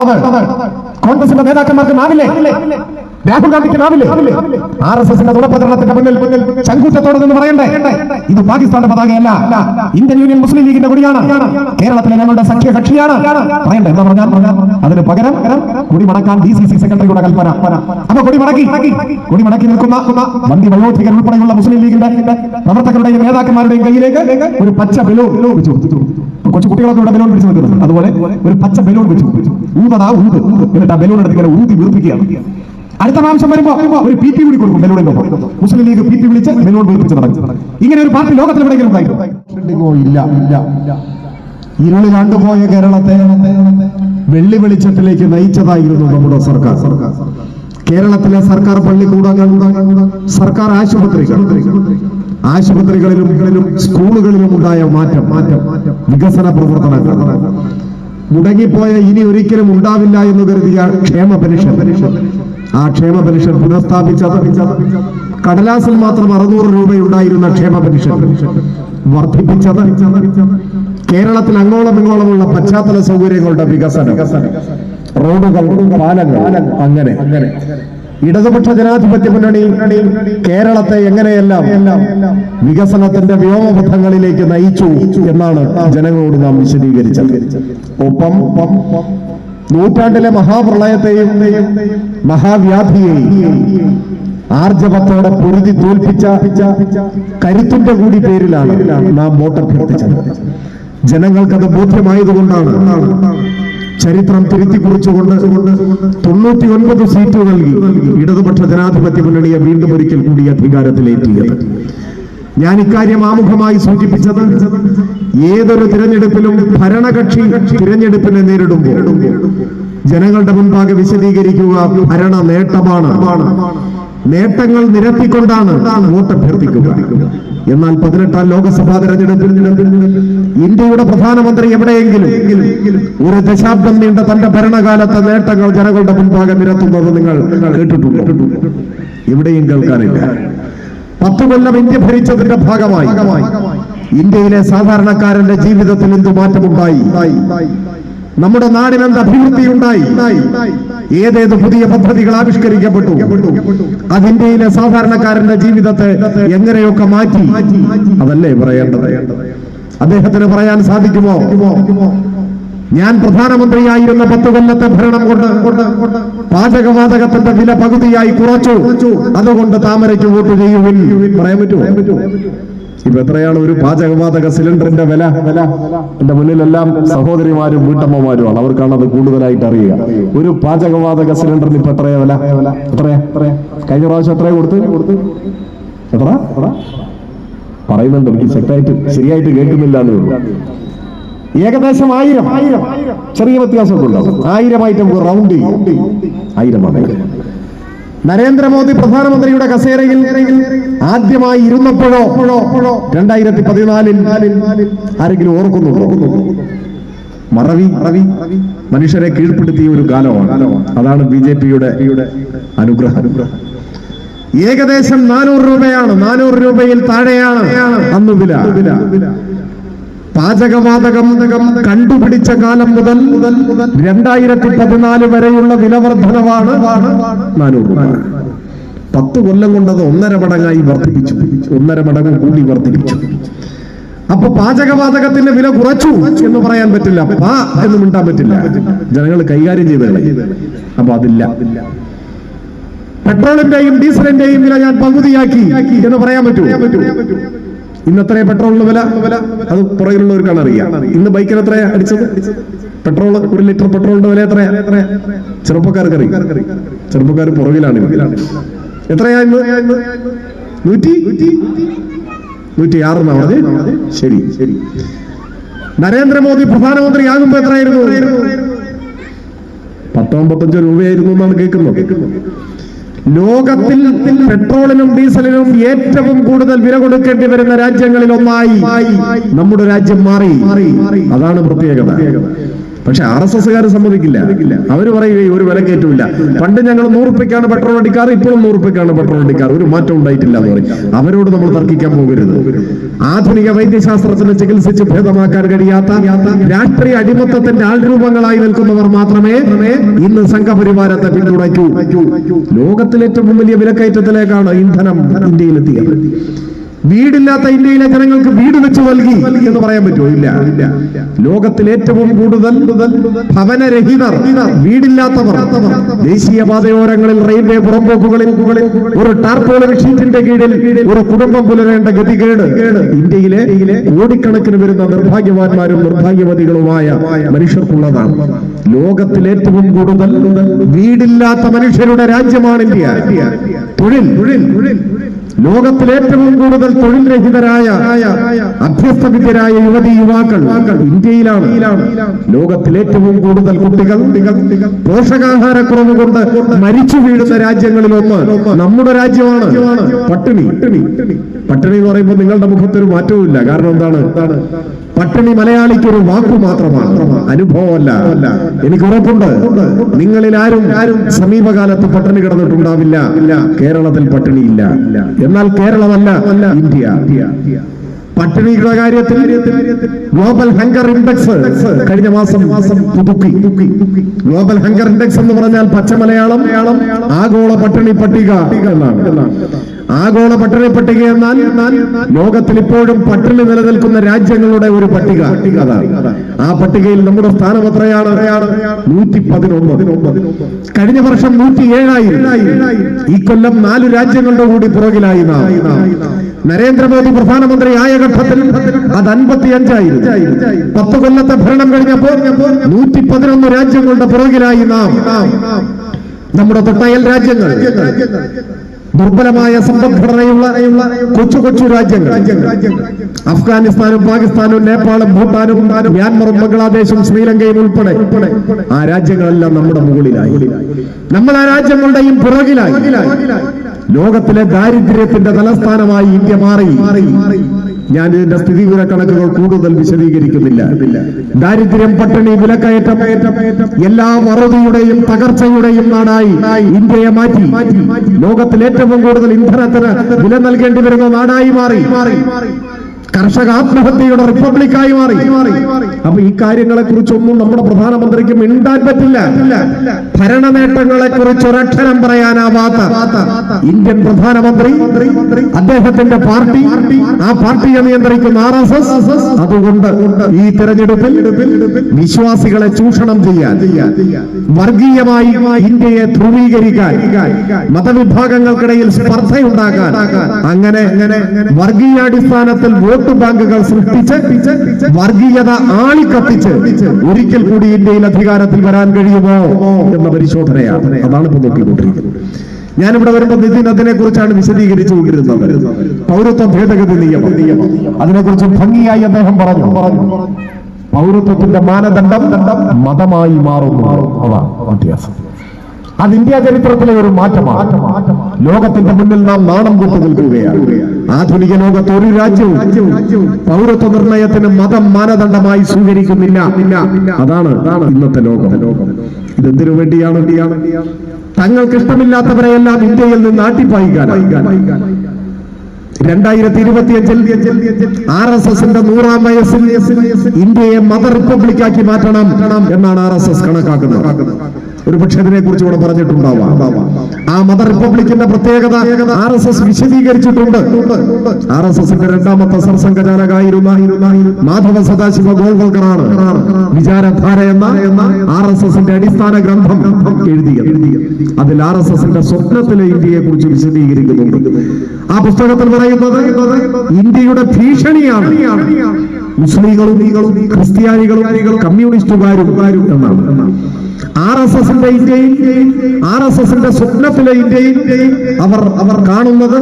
കോൺഗ്രസിന്റെ നേതാക്കന്മാർക്ക് നാവില്ലേ? രാഹുൽ ഗാന്ധിക്ക് നാവില്ലേ? RSSന്റെ തുണപ്രചരണത്തിന്റെ മുന്നിൽ ചങ്കൂറ്റത്തോടെ നിന്ന് പറയണ്ടേ, ഇത് പാകിസ്ഥാന്റെ പതാകയല്ല, ഇന്ത്യൻ യൂണിയൻ മുസ്ലിം ലീഗിന്റെ കൊടിയാണ്, കേരളത്തിലെ ഞങ്ങളുടെ സഖ്യകക്ഷിയാണ് പറയണ്ടേ? എന്താ പറഞ്ഞാൽ അതിന് പകരം കൊടി മടക്കാൻ DCC സെക്രട്ടറിയുടെ കൽപ്പന. അപ്പൊ കൊടി മടക്കി നിൽക്കുന്ന വന്ദി വയോധികർ ഉൾപ്പെടെയുള്ള മുസ്ലിം ലീഗിന്റെ പ്രവർത്തകരുടെയും നേതാക്കന്മാരുടെയും കയ്യിലേക്ക് ഒരു പച്ച ബലൂൺ വെച്ചു. കൊച്ചു കുട്ടികളൊക്കെ ഇവിടെ ബലൂൺ പിടിച്ചു നിൽക്കുന്നത്, അതുപോലെ ഒരു പച്ച ബലൂൺ വെച്ചു. എന്നിട്ട് ആ ബലൂൺ എടുത്ത് ഇങ്ങനെ ഊതി വീർപ്പിക്കുകയാണ്. അടുത്ത പ്രാവശ്യം വരുമ്പോ ഒരു PT കൂടി കൊടുക്കും ബലൂണിന്റെ ഒപ്പം. മുസ്ലിം ലീഗ് PT വിളിച്ച് ബലൂൺ വീർപ്പിച്ച് നടക്കും. ഇങ്ങനെ ഒരു പാർട്ടി ലോകത്തിൽ എവിടെയെങ്കിലും ഇല്ല. ഇരുളിലാണ്ടുപോയ കേരളത്തെ വെള്ളി വെളിച്ചത്തിലേക്ക് നയിച്ചതായിരുന്നു നമ്മുടെ സർക്കാർ. കേരളത്തിലെ സർക്കാർ പള്ളിക്കൂടങ്ങൾ, സർക്കാർ ആശുപത്രികളിലും സ്കൂളുകളിലും ഉണ്ടായ മാറ്റം, വികസന പ്രവർത്തനങ്ങൾ, മുടങ്ങിപ്പോയ ഇനി ഒരിക്കലും ഉണ്ടാവില്ല എന്ന് കരുതിയ ക്ഷേമ പെൻഷൻ, ആ ക്ഷേമ പെൻഷൻ പുനഃസ്ഥാപിച്ചത്, കടലാസിൽ മാത്രം 600 രൂപയുണ്ടായിരുന്ന ക്ഷേമ പെൻഷൻ വർദ്ധിപ്പിച്ചത്, കേരളത്തിൽ അങ്ങോളം ഇങ്ങോളമുള്ള പശ്ചാത്തല സൗകര്യങ്ങളുടെ വികസനം, റോഡുകൾ, പാലങ്ങൾ, അങ്ങനെ ഇടതുപക്ഷ ജനാധിപത്യ മുന്നണി കേരളത്തെ എങ്ങനെയെല്ലാം വികസനത്തിന്റെ വ്യോമപഥങ്ങളിലേക്ക് നയിച്ചു എന്നാണ് ജനങ്ങളോട് നാം വിശദീകരിച്ചത്. ഒപ്പം നൂറ്റാണ്ടിലെ മഹാപ്രളയത്തെയും മഹാവ്യാധിയെയും ആർജവത്തോടെ പൊരുതി തോൽപ്പിച്ച കരുത്തിന്റെ കൂടി പേരിലാണ് നാം വോട്ടഭ്യർത്ഥിച്ചത്. ജനങ്ങൾക്കത് ബോധ്യമായതുകൊണ്ടാണ് ചരിത്രം തിരുത്തിക്കുറിച്ചുകൊണ്ട് 99 സീറ്റ് നൽകി ഇടതുപക്ഷ ജനാധിപത്യ മുന്നണിയെ വീണ്ടും ഒരിക്കൽ കൂടി അധികാരത്തിലേറ്റിയത്. ഞാൻ ഇക്കാര്യം ആമുഖമായി സൂചിപ്പിച്ചത്, ഏതൊരു തിരഞ്ഞെടുപ്പിലും ഭരണകക്ഷി തിരഞ്ഞെടുപ്പിനെ നേരിടുമ്പോൾ ജനങ്ങളുടെ മുൻപാകെ വിശദീകരിക്കുക ഭരണ നേട്ടമാണ്, നേട്ടങ്ങൾ നിരത്തിക്കൊണ്ടാണ് വോട്ടഭ്യർത്ഥിക്കുക. എന്നാൽ 18ാം ലോകസഭാ തെരഞ്ഞെടുപ്പിൽ ഇന്ത്യയുടെ പ്രധാനമന്ത്രി എവിടെയെങ്കിലും ഒരു ദശാബ്ദം നീണ്ട തന്റെ ഭരണകാലത്തെ നേട്ടങ്ങൾ ജനങ്ങളുടെ മുൻപാകെ നിരത്തുന്നത് നിങ്ങൾ കേട്ടിട്ടുണ്ടോ? എവിടെയും കേൾക്കാനില്ല. 10 കൊല്ലം ഇന്ത്യ ഭരിച്ചതിന്റെ ഭാഗമായി ഇന്ത്യയിലെ സാധാരണക്കാരന്റെ ജീവിതത്തിൽ എന്ത് മാറ്റമുണ്ടായി, നമ്മുടെ നാടിനെന്ത് അഭിവൃദ്ധി ഉണ്ടായി, ഏതേത് പുതിയ പദ്ധതികൾ ആവിഷ്കരിക്കപ്പെട്ടു, അത് ഇന്ത്യയിലെ സാധാരണക്കാരന്റെ ജീവിതത്തെ എങ്ങനെയൊക്കെ മാറ്റി, അതല്ലേ പറയേണ്ടത്? അദ്ദേഹത്തിന് പറയാൻ സാധിക്കുമോ, ഞാൻ പ്രധാനമന്ത്രിയായിരുന്ന 10 കൊല്ലത്തെ ഭരണം കൊണ്ട് പാചകവാതകത്തിന്റെ വില പകുതിയായി കുറച്ചു, അതുകൊണ്ട് താമരയ്ക്ക് വോട്ട് ചെയ്യുവിൻ? പറയാൻ പറ്റുമോ? ഇപ്പൊ എത്രയാണ് ഒരു പാചകവാതക സിലിണ്ടറിന്റെ വില? എന്റെ മുന്നിലെല്ലാം സഹോദരിമാരും വീട്ടമ്മമാരുമാണ്, അവർക്കാണ് അത് കൂടുതലായിട്ട് അറിയുക. ഒരു പാചകവാതക സിലിണ്ടറിന് ഇപ്പൊ എത്രയാ വില? എത്രയാ? കഴിഞ്ഞ പ്രാവശ്യം എത്രയാ കൊടുത്ത്? എത്ര പറയുന്നുണ്ട്, എനിക്ക് ശരിയായിട്ട് കേൾക്കുന്നില്ല എന്നേ ഉള്ളൂ. ഏകദേശം 1000, ചെറിയ വ്യത്യാസമൊക്കെ ഉണ്ടാവും. 1000 ആയിട്ട് നമുക്ക് റൗണ്ട് ചെയ്യും. 1000 നരേന്ദ്രമോദി പ്രധാനമന്ത്രിയുടെ കസേരയിൽ ആദ്യമായി ഇരുന്നപ്പോഴോ 2014 ആരെങ്കിലും ഓർക്കുന്നുണ്ടോ? മറവി മനുഷ്യരെ കീഴ്പ്പെടുത്തിയ ഒരു കാലമാണ്. അതാണ് BJPയുടെ അനുഗ്രഹം. ഏകദേശം 400 രൂപയാണ്, 400 രൂപയിൽ താഴെയാണ് അന്ന് വില. പാചകവാതകം കണ്ടുപിടിച്ച കാലം മുതൽ 2014 വരെയുള്ള വിലവർദ്ധനവാണ് 400 രൂപ. 10 കൊല്ലം കൊണ്ടത് 1.5 മടങ്ങായി വർദ്ധിപ്പിച്ചു, 1.5 മടങ്ങ് കൂടി വർദ്ധിപ്പിച്ചു. അപ്പൊ പാചകവാതകത്തിന്റെ വില കുറച്ചു എന്ന് പറയാൻ പറ്റില്ല, എന്ന് മിണ്ടാൻ പറ്റില്ല. ജനങ്ങൾ കൈകാര്യം ചെയ്തത്. അപ്പൊ അതില്ല. പെട്രോളിന്റെയും ഡീസലിന്റെയും വില ഞാൻ പകുതിയാക്കി എന്ന് പറയാൻ പറ്റുമോ? ഇന്നത്രേ പെട്രോളിന് വില? അത് പുറകിലുള്ളവർക്കാണ് അറിയാം. ഇന്ന് ബൈക്കിന് എത്രയാ അടിച്ചത് പെട്രോൾ? 1 ലിറ്റർ പെട്രോളിന്റെ വില എത്രയാ? ചെറുപ്പക്കാർക്ക് അറിയാം, ചെറുപ്പക്കാർ പുറകിലാണ്. എത്രയാ ഇന്ന്? 106 പറഞ്ഞത്? ശരി. നരേന്ദ്രമോദി പ്രധാനമന്ത്രി ആകുമ്പോ എത്രയായിരുന്നു? 19 രൂപയായിരുന്നു എന്നാണ് കേൾക്കുന്നത്. ലോകത്തിൽ പെട്രോളിനും ഡീസലിനും ഏറ്റവും കൂടുതൽ വില കൊടുക്കേണ്ടി വരുന്ന രാജ്യങ്ങളിൽ ഒന്നായി നമ്മുടെ രാജ്യം മാറി. അതാണ് പ്രത്യേകത. പക്ഷെ RSSകാർ സമ്മതിക്കില്ല. അവര് പറയുകയും ഒരു വിലക്കയറ്റമില്ല. പണ്ട് ഞങ്ങൾ 100 രൂപയ്ക്കാണ് പെട്രോൾ അടിക്കാറ്, ഇപ്പോഴും 100 രൂപയ്ക്കാണ് പെട്രോൾ അടിക്കാറ്, ഒരു മാറ്റം ഉണ്ടായിട്ടില്ല എന്ന് പറയും. അവരോട് നമ്മൾ തർക്കിക്കാൻ പോകരുത്. ആധുനിക വൈദ്യശാസ്ത്രത്തിന് ചികിത്സിച്ച് ഭേദമാക്കാൻ കഴിയാത്ത രാഷ്ട്രീയ അടിമത്തത്തിന്റെ ആൾരൂപങ്ങളായി നിൽക്കുന്നവർ മാത്രമേ ഇന്ന് സംഘപരിവാരത്തെ പിന്തുണയ്ക്കൂ. ലോകത്തിലെ ഏറ്റവും വലിയ വിലക്കയറ്റത്തിലേക്കാണ് ഇന്ധനം ഇന്ത്യയിലെത്തിയത്. വീടില്ലാത്ത ഇന്ത്യയിലെ ജനങ്ങൾക്ക് വീട് വെച്ച് നൽകി എന്ന് പറയാൻ പറ്റുമോ? ഇല്ല. ലോകത്തിൽ ഏറ്റവും കൂടുതൽ ഭവനരഹിതർ, വീടില്ലാത്തവർ ദേശീയപാതയോരങ്ങളിൽ, റെയിൽവേ പുറമ്പോക്കുകളിൽ ഒരു ടാർപോളിൻ ഷീറ്റിന്റെ കീഴിൽ ഒരു കുടുംബം പുലരേണ്ട ഗതികേട് ഇന്ത്യയിലെ കോടിക്കണക്കിന് വരുന്ന നിർഭാഗ്യവാന്മാരും നിർഭാഗ്യവതികളുമായ മനുഷ്യർക്കുള്ളതാണ്. ലോകത്തിൽ ഏറ്റവും കൂടുതൽ വീടില്ലാത്ത മനുഷ്യരുടെ രാജ്യമാണ് ഇന്ത്യ. തൊഴിൽ ലോകത്തിൽ ഏറ്റവും കൂടുതൽ തൊഴിൽ രഹിതരായ അഭ്യസ്തവിദ്യരായ യുവതി യുവാക്കൾ ഇന്ത്യയിലാണ്. ലോകത്തിൽ ഏറ്റവും കൂടുതൽ കുട്ടികൾ പോഷകാഹാരക്കുറവ് കൊണ്ട് മരിച്ചു വീഴുന്ന രാജ്യങ്ങളിലൊന്ന് നമ്മുടെ രാജ്യമാണ്. പട്ടിണി എന്ന് പറയുമ്പോൾ നിങ്ങളുടെ മുഖത്തൊരു മാറ്റവും ഇല്ല. കാരണം എന്താണ്? പട്ടിണി മലയാളിക്ക് ഒരു വാക്കു മാത്രമാണ്, അനുഭവമല്ല. എനിക്ക് ഉറപ്പുണ്ട് നിങ്ങളിൽ ആരും സമീപകാലത്ത് പട്ടിണി കിടന്നിട്ടുണ്ടാവില്ല. കേരളത്തിൽ പട്ടിണിയില്ല. എന്നാൽ കേരളമല്ല ഇന്ത്യ. പട്ടിണിയുടെ കാര്യത്തിൽ ഗ്ലോബൽ ഹങ്കർ ഇൻഡെക്സ് കഴിഞ്ഞ മാസം പുതുക്കി. ഗ്ലോബൽ ഹങ്കർ ഇൻഡെക്സ് എന്ന് പറഞ്ഞാൽ പച്ചമലയാളം ആഗോള പട്ടിണി പട്ടിക എന്നാണ്. ആഗോള പട്ടിണി പട്ടിക എന്നാൽ ലോകത്തിൽ ഇപ്പോഴും പട്ടിണി നിലനിൽക്കുന്ന രാജ്യങ്ങളുടെ ഒരു പട്ടിക. ആ പട്ടികയിൽ നമ്മുടെ സ്ഥാനം എത്രയാണ്? 111. കഴിഞ്ഞ വർഷം 107. ഈ കൊല്ലം 4 രാജ്യങ്ങളുടെ കൂടി പുറകിലായി. നരേന്ദ്രമോദി പ്രധാനമന്ത്രി ആയ ഘട്ടത്തിൽ അത് 55. 10 കൊല്ലത്തെ ഭരണം കഴിഞ്ഞപ്പോൾ 111 രാജ്യങ്ങളുടെ പുറകിലായി നാം. നമ്മുടെ തൊട്ടയൽ രാജ്യങ്ങൾ, ദുർബലമായ സമ്പദ്ഘടനയുള്ള കൊച്ചു രാജ്യങ്ങൾ, അഫ്ഗാനിസ്ഥാനും പാകിസ്ഥാനും നേപ്പാളും ഭൂട്ടാനും മ്യാൻമറും ബംഗ്ലാദേശും ശ്രീലങ്കയും ഉൾപ്പെടെ ആ രാജ്യങ്ങളെല്ലാം നമ്മുടെ മുകളിലായി. നമ്മൾ ആ രാജ്യങ്ങളുടെയും പുറകിലായി. ലോകത്തിലെ ദാരിദ്ര്യത്തിന്റെ തലസ്ഥാനമായി ഇന്ത്യ മാറി. ഞാൻ ഇതിന്റെ സ്ഥിതിവിവര കണക്കുകൾ കൂടുതൽ വിശദീകരിക്കുന്നില്ല. ദാരിദ്ര്യം, പട്ടിണി, വിലക്കയറ്റം, എല്ലാ വറുതിയുടെയും തകർച്ചയുടെയും നാടായി ഇന്ത്യയെ മാറ്റി. ലോകത്തിൽ ഏറ്റവും കൂടുതൽ ഇന്ധനത്തിന് വില നൽകേണ്ടി വരുന്ന നാടായി മാറി. കർഷക ആത്മഹത്യയുടെ റിപ്പബ്ലിക്കായി മാറി. അപ്പൊ ഈ കാര്യങ്ങളെ കുറിച്ചൊന്നും നമ്മുടെ പ്രധാനമന്ത്രിക്ക് മിണ്ടാൻ പറ്റില്ല. ഭരണ നേട്ടങ്ങളെ കുറിച്ച് ഒരക്ഷരം പറയാനാവാത്ത ഇന്ത്യൻ പ്രധാനമന്ത്രി, അദ്ദേഹത്തിന്റെ പാർട്ടി, ആ പാർട്ടിയെ നിയന്ത്രിക്കുന്ന RSS, അതുകൊണ്ട് ഈ തെരഞ്ഞെടുപ്പിൽ വിശ്വാസികളെ ചൂഷണം ചെയ്യാൻ, വർഗീയമായി ഇന്ത്യയെ ധ്രുവീകരിക്കാൻ, മതവിഭാഗങ്ങൾക്കിടയിൽ സ്പർദ്ധയുണ്ടാക്കാൻ, അങ്ങനെ വർഗീയാടിസ്ഥാനത്തിൽ വോട്ട് ബാങ്കുകൾ സൃഷ്ടിച്ച് വർഗീയത ആളിക്കത്തിച്ച് ഒരിക്കൽ കൂടി ഇന്ത്യയിൽ അധികാരത്തിൽ വരാൻ കഴിയുമോ എന്ന പരിശോധനയാണ്. അതാണ് ഇപ്പൊ നോക്കിക്കൊണ്ടിരിക്കുന്നത്. ഞാനിവിടെ വരുമ്പോൾ നിതിൻ അതിനെ കുറിച്ചാണ് വിശദീകരിച്ചു കൊണ്ടിരുന്നത്. പൗരത്വ ഭേദഗതി നിയമം, അതിനെക്കുറിച്ച് ഭംഗിയായി അദ്ദേഹം പറഞ്ഞു. പൗരത്വത്തിന്റെ മാനദണ്ഡം മതമായി മാറുന്നു. അതാണ് വ്യത്യാസം. അത് ഇന്ത്യ ചരിത്രത്തിലെ ഒരു മാറ്റമാണ്. ലോകത്തിന്റെ മുന്നിൽ നാം നാണം കൊണ്ടു നിൽക്കുകയാണ്. ആധുനിക ലോകത്ത് ഒരു രാജ്യവും പൗരത്വ നിർണയത്തിന് മതം മാനദണ്ഡമായി സ്വീകരിക്കുന്നില്ല. അതാണ് ഇന്നത്തെ ലോകം. ഇതെന്തിനു വേണ്ടിയാണ്? തങ്ങൾക്ക് ഇഷ്ടമില്ലാത്തവരെയെല്ലാം ഇന്ത്യയിൽ നിന്ന് ആട്ടിപ്പായിക്കാനായി. 2025 RSSന്റെ 100ാം വയസ്സിൽ ഇന്ത്യയെ മത റിപ്പബ്ലിക്കാക്കി മാറ്റണം എന്നാണ് RSS കണക്കാക്കുന്നത്. ഒരു പക്ഷേ ഇതിനെ കുറിച്ച് ഇവിടെ പറഞ്ഞിട്ടുണ്ടാവാം. ആ മത റിപ്പബ്ലിക്കിന്റെ പ്രത്യേകത RSS വിശദീകരിച്ചിട്ടുണ്ട്. RSSന്റെ 2ാമത്തെ സർസംഘചാലകായിരുന്ന മാധവ സദാശിവ ഗോൾവൽക്കറാണ് വിചാരധാര എന്ന RSSന്റെ അടിസ്ഥാന ഗ്രന്ഥം എഴുതിയത്. അതിൽ RSSന്റെ സ്വപ്നത്തിലെ ഇന്ത്യയെ കുറിച്ച് വിശദീകരിക്കുന്നുണ്ട്. ആ പുസ്തകത്തിൽ പറയുന്നത് ഇന്ത്യയുടെ ഭീഷണിയാണ് മുസ്ലിങ്ങളും ക്രിസ്ത്യാനികളും കമ്മ്യൂണിസ്റ്റുകാരും എന്നാണ്. RSSന്റെ ഇന്ത്യയിൽ, RSSന്റെ സ്വപ്നത്തിലെ ഇന്ത്യയിൽ അവർ കാണുന്നത്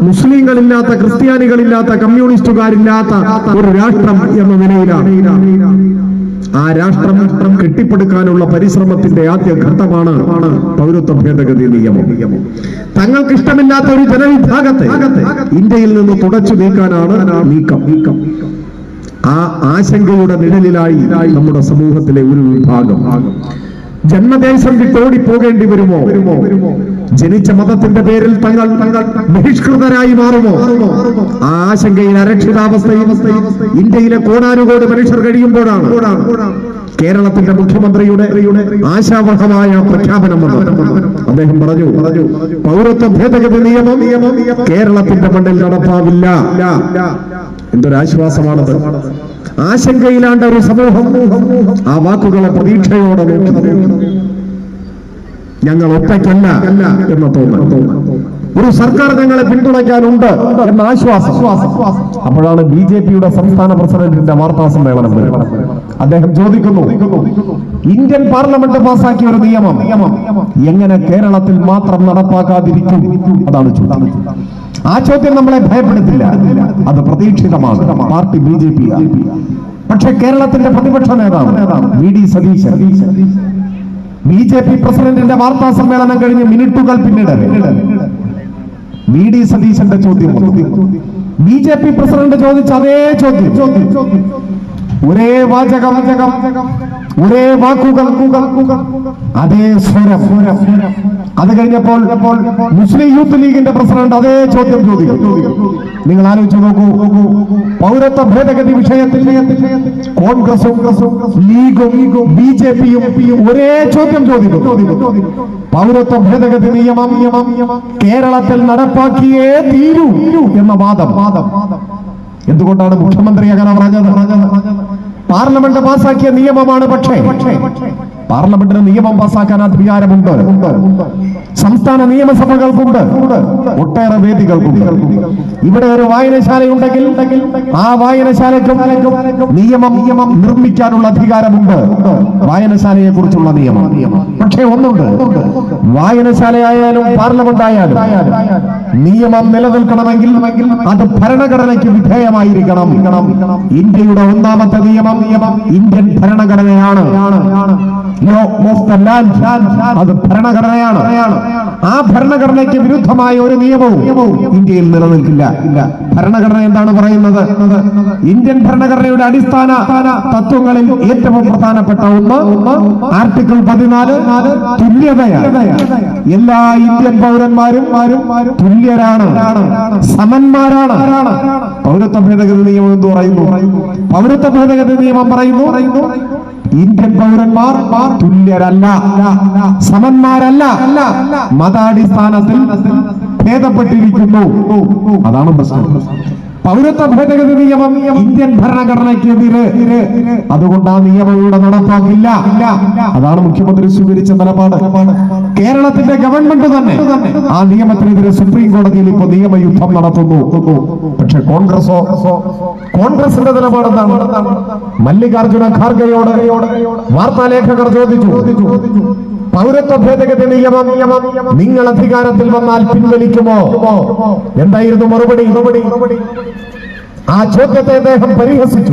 മുസ്ലിങ്ങളില്ലാത്ത, ക്രിസ്ത്യാനികളില്ലാത്ത, കമ്മ്യൂണിസ്റ്റുകാരില്ലാത്ത ഒരു രാഷ്ട്രം എന്ന നിലയിലാണ്. ആ രാഷ്ട്രം കെട്ടിപ്പടുക്കാനുള്ള പരിശ്രമത്തിന്റെ ആദ്യ ഘട്ടമാണ് പൗരത്വ ഭേദഗതി നിയമം. തങ്ങൾക്ക് ഇഷ്ടമില്ലാത്ത ഒരു ജനവിഭാഗത്തെ ഇന്ത്യയിൽ നിന്ന് തുടച്ചു നീക്കാനാണ് നീക്കം. ആ ആശങ്കയുടെ നിഴലിലായി നമ്മുടെ സമൂഹത്തിലെ ഒരു വിഭാഗം ജന്മദേശം വിട്ടോടി പോകേണ്ടി വരുമോ? ജനിച്ച മതത്തിന്റെ പേരിൽ തങ്ങൾ ബഹിഷ്കൃതരായി മാറുമോ? ആ ആശങ്കയിൽ അരക്ഷിതാവസ്ഥയും ഇന്ത്യയിലെ കോടാനുകോടി മനുഷ്യർ കഴിയുമ്പോഴാണ് കേരളത്തിന്റെ മുഖ്യമന്ത്രിയുടെ ആശാവഹമായ പ്രഖ്യാപനം വന്നു. അദ്ദേഹം പറഞ്ഞു, പൗരത്വ ഭേദഗതി നിയമം കേരളത്തിന്റെ മണ്ണിൽ നടപ്പാവില്ല. എന്തൊരാശ്വാസമാണത്! ആശങ്കയിലാണ്ട ഒരു സമൂഹം ആ വാക്കുകളെ പ്രതീക്ഷയോടെ ഞങ്ങൾ ഒറ്റയ്ക്കല്ല എന്ന് തോന്നുന്നു. ഒരു സർക്കാർ ഞങ്ങളെ പിന്തുണയ്ക്കാനുണ്ട് എന്ന ആശ്വാസം. അപ്പോഴാണ് BJPയുടെ സംസ്ഥാന പ്രസിഡന്റിന്റെ വാർത്താ സമ്മേളനം. അദ്ദേഹം ചോദിക്കുന്നു, ഇന്ത്യൻ പാർലമെന്റ് പാസാക്കിയ ഒരു നിയമം എങ്ങനെ കേരളത്തിൽ മാത്രം നടപ്പാക്കാതിരിക്കും? അതാണ് ചോദ്യം. ആ ചോദ്യം നമ്മളെ ഭയപ്പെടുത്തില്ല, അത് പ്രതീക്ഷിതമാണ്. Party BJP. പക്ഷെ കേരളത്തിന്റെ പ്രതിപക്ഷ നേതാവ് VD സതീശൻ BJP പ്രസിഡന്റിന്റെ വാർത്താ സമ്മേളനം കഴിഞ്ഞ് മിനിറ്റുകൾ പിന്നീട് VD സതീശന്റെ ചോദ്യം BJP പ്രസിഡന്റ് ചോദിച്ച അതേ ചോദ്യം, ഒരേ വാചകം, ഒരേ വാക്കുകൾ, അതേ സ്വരം. അത് കഴിഞ്ഞപ്പോൾ മുസ്ലിം യൂത്ത് ലീഗിന്റെ പ്രസിഡന്റ് അതേ ചോദ്യം ചോദിക്കും. നിങ്ങൾ ആലോചിച്ച് നോക്കൂ, പൗരത്വ ഭേദഗതി വിഷയത്തിൽ കോൺഗ്രസും ലീഗും BJPയും ഒരേ ചോദ്യം ചോദിക്കും. പൗരത്വ ഭേദഗതി നിയമം കേരളത്തിൽ നടപ്പാക്കിയേ തീരൂ എന്ന വാദം. എന്തുകൊണ്ടാണ് മുഖ്യമന്ത്രി അങ്ങനെ പറഞ്ഞത്? പാർലമെന്റ് പാസാക്കിയ നിയമമാണ്. പക്ഷേ പാർലമെന്റിന് നിയമം പാസാക്കാൻ അധികാരമുണ്ട്. സംസ്ഥാന നിയമസഭകൾക്കുണ്ട്, ഒട്ടേറെ വേദികൾക്കുണ്ട്. ഇവിടെ ഒരു വായനശാലയുണ്ടെങ്കിൽ ആ വായനശാലയ്ക്കും നിയമം നിർമ്മിക്കാനുള്ള അധികാരമുണ്ട്. വായനശാലയെ കുറിച്ചുള്ള നിയമം. പക്ഷേ ഒന്നുണ്ട്, വായനശാലയായാലും പാർലമെന്റ് ആയാലും നിയമം നിലനിൽക്കണമെങ്കിൽ അത് ഭരണഘടനയ്ക്ക് വിധേയമായിരിക്കണം. ഇന്ത്യയുടെ ഒന്നാമത്തെ നിയമം ഇന്ത്യൻ ഭരണഘടനയാണ്. അത് ഭരണഘടനയാണ്. ആ ഭരണഘടനയ്ക്ക് വിരുദ്ധമായ ഒരു നിയമവും ഇന്ത്യയിൽ നിലനിൽക്കില്ല. ഭരണഘടന എന്താണ് പറയുന്നത്? ഇന്ത്യൻ ഭരണഘടനയുടെ അടിസ്ഥാന തത്വങ്ങളിൽ ഏറ്റവും പ്രധാനപ്പെട്ട ഒന്ന് ആർട്ടിക്കിൾ 14 തുല്യതയാണ്. എല്ലാ ഇന്ത്യൻ പൗരന്മാരും തുല്യരാണ്, സമന്മാരാണ്. പൗരത്വ ഭേദഗതി നിയമം എന്ന് പറയുന്നു. പൗരത്വ ഭേദഗതി നിയമം പറയുന്നു ഇന്ത്യൻ പൗരന്മാർ തുല്യരല്ല, സമന്മാരല്ല, മതാടിസ്ഥാനത്തിൽ ഭേദപ്പെട്ടിരിക്കുന്നു. അതാണ് പ്രശ്നം. പൗരത്വ ഭേദഗതി നിയമം ഇന്ത്യൻ ഭരണഘടനയ്ക്കെതിരെ. അതുകൊണ്ട് ആ നിയമം ഇവിടെ നടപ്പാക്കില്ല. അതാണ് മുഖ്യമന്ത്രി സ്വീകരിച്ച നിലപാട്. കേരളത്തിന്റെ ഗവൺമെന്റ് തന്നെ ആ നിയമത്തിനെതിരെ സുപ്രീം കോടതിയിൽ ഇപ്പോൾ നിയമയുദ്ധം നടത്തുന്നു. പക്ഷെ കോൺഗ്രസിന്റെ നിലപാട് എന്താണ്? മല്ലികാർജുന ഖാർഗെയോട് വാർത്താലേഖകർ ചോദിച്ചു, പൗരത്വ ഭേദഗതി നിയമം നിങ്ങൾ അധികാരത്തിൽ വന്നാൽ പിൻവലിക്കുമോ? എന്തായിരുന്നു മറുപടി? ആ ചോദ്യത്തെ അദ്ദേഹം പരിഹസിച്ചു.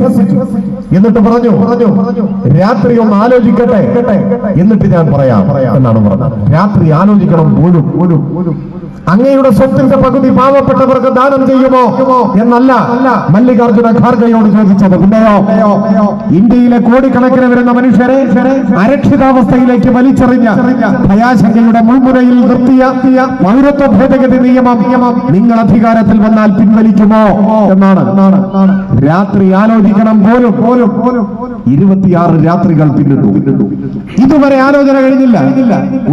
എന്നിട്ട് പറഞ്ഞു, രാത്രി ഒന്ന് ആലോചിക്കട്ടെ, എന്നിട്ട് ഞാൻ പറയാം എന്നാണ് പറഞ്ഞത്. രാത്രി ആലോചിക്കണം പോലും. അങ്ങയുടെ സ്വത്തിന്റെ പകുതി പാവപ്പെട്ടവർക്ക് ദാനം ചെയ്യുമോ എന്നല്ല മല്ലികാർജുന ഖാർഗെയോട് ചോദിച്ചത്. പിന്നെയോ, ഇന്ത്യയിലെ കോടിക്കണക്കിന് വരുന്ന മനുഷ്യരെ അരക്ഷിതാവസ്ഥയിലേക്ക് വലിച്ചെറിഞ്ഞ ഭയാശങ്കയുടെ മുൾമുനയിൽ നിർത്തിയ പൗരത്വ ഭേദഗതി നിയമം നിങ്ങൾ അധികാരത്തിൽ വന്നാൽ പിൻവലിക്കുമോ എന്നാണ്. രാത്രി ആലോചിക്കണം പോലും. 26 രാത്രികൾ പിന്നിട്ടു. ഇതുവരെ ആലോചന കഴിഞ്ഞില്ല,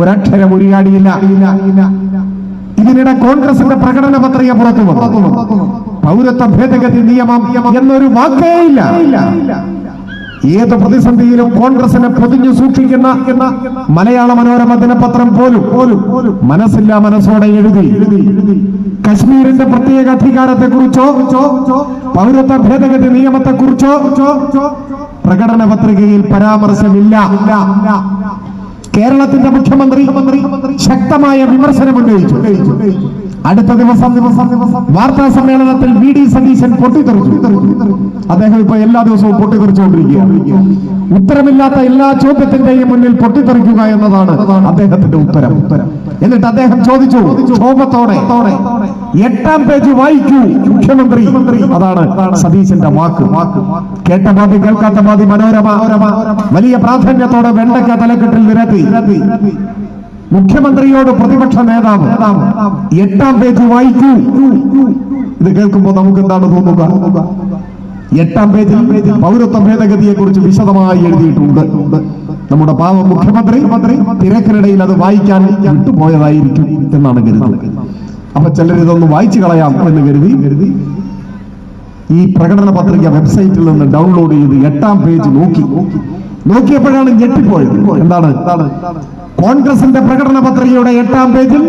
ഒരക്ഷരം ഉരിയാടിയില്ല. ഇതിനിടെ കോൺഗ്രസിന്റെ പ്രകടന പത്രിക പുറത്തു വന്നു. പൗരത്വ ഭേദഗതി നിയമം എന്നൊരു വാക്കേ ഇല്ല. ഏത് പ്രതിസന്ധിയിലും കോൺഗ്രസിനെ പൊതിഞ്ഞു സൂക്ഷിക്കുന്ന മലയാള മനോരമ ദിനപത്രം പോലും മനസ്സോടെ എഴുതി കശ്മീരിന്റെ പ്രത്യേക അധികാരത്തെ കുറിച്ചോ പൗരത്വ ഭേദഗതി നിയമത്തെ കുറിച്ചോ പ്രകടന പത്രികയിൽ പരാമർശമില്ല. കേരളത്തിന്റെ മുഖ്യമന്ത്രി ശക്തമായ വിമർശനം ഉന്നയിച്ചു. അടുത്ത ദിവസം വാർത്താ സമ്മേളനത്തിൽ വി.ഡി. സതീശൻ പൊട്ടിത്തെറിച്ചു. അദ്ദേഹം ഇപ്പൊ എല്ലാ ദിവസവും പൊട്ടിത്തെറിച്ചുകൊണ്ടിരിക്കുകയാണ്. ഉത്തരമില്ലാത്ത എല്ലാ ചോദ്യത്തിന്റെയും മുന്നിൽ പൊട്ടിത്തെറിക്കുക എന്നതാണ് അദ്ദേഹത്തിന്റെ ഉത്തരം. എന്നിട്ട് അദ്ദേഹം ചോദിച്ചു ക്ഷോഭത്തോടെ, 8-ാം പേജ് വായിക്കൂ മുഖ്യമന്ത്രി. അതാണ് സതീശന്റെ വാക്ക്. കേട്ട പാതി കേൾക്കാത്ത പാതി മനോരമ വലിയ പ്രാധാന്യത്തോടെ വെണ്ടയ്ക്ക തലക്കെട്ടിൽ നിരത്തി. മുഖ്യമന്ത്രിയോട് പ്രതിപക്ഷ നേതാവ് 8-ാം പേജ് വായിക്കൂ. ഇത് കേൾക്കുമ്പോൾ നമുക്ക് എന്താണ് തോന്നുക? 8-ാം പേജിൽ പൗരത്വ ഭേദഗതിയെ കുറിച്ച് വിശദമായി എഴുതിയിട്ടുണ്ട്. നമ്മുടെ പാവം മുഖ്യമന്ത്രി തിരക്കിനിടയിൽ അത് വായിക്കാൻ വിട്ടുപോയതായിരിക്കും എന്നാണ് കരുതുന്നത്. അപ്പൊ ചിലർ ഇതൊന്ന് വായിച്ചു കളയാം എന്ന് കരുതി ഈ പ്രകടന പത്രിക വെബ്സൈറ്റിൽ നിന്ന് ഡൗൺലോഡ് ചെയ്ത് 8-ാം പേജ് നോക്കിയപ്പോഴാണ് ഞെട്ടിപ്പോയത്. എന്താണ്? കോൺഗ്രസിന്റെ പ്രകടന പത്രികയുടെ 8-ാം പേജിൽ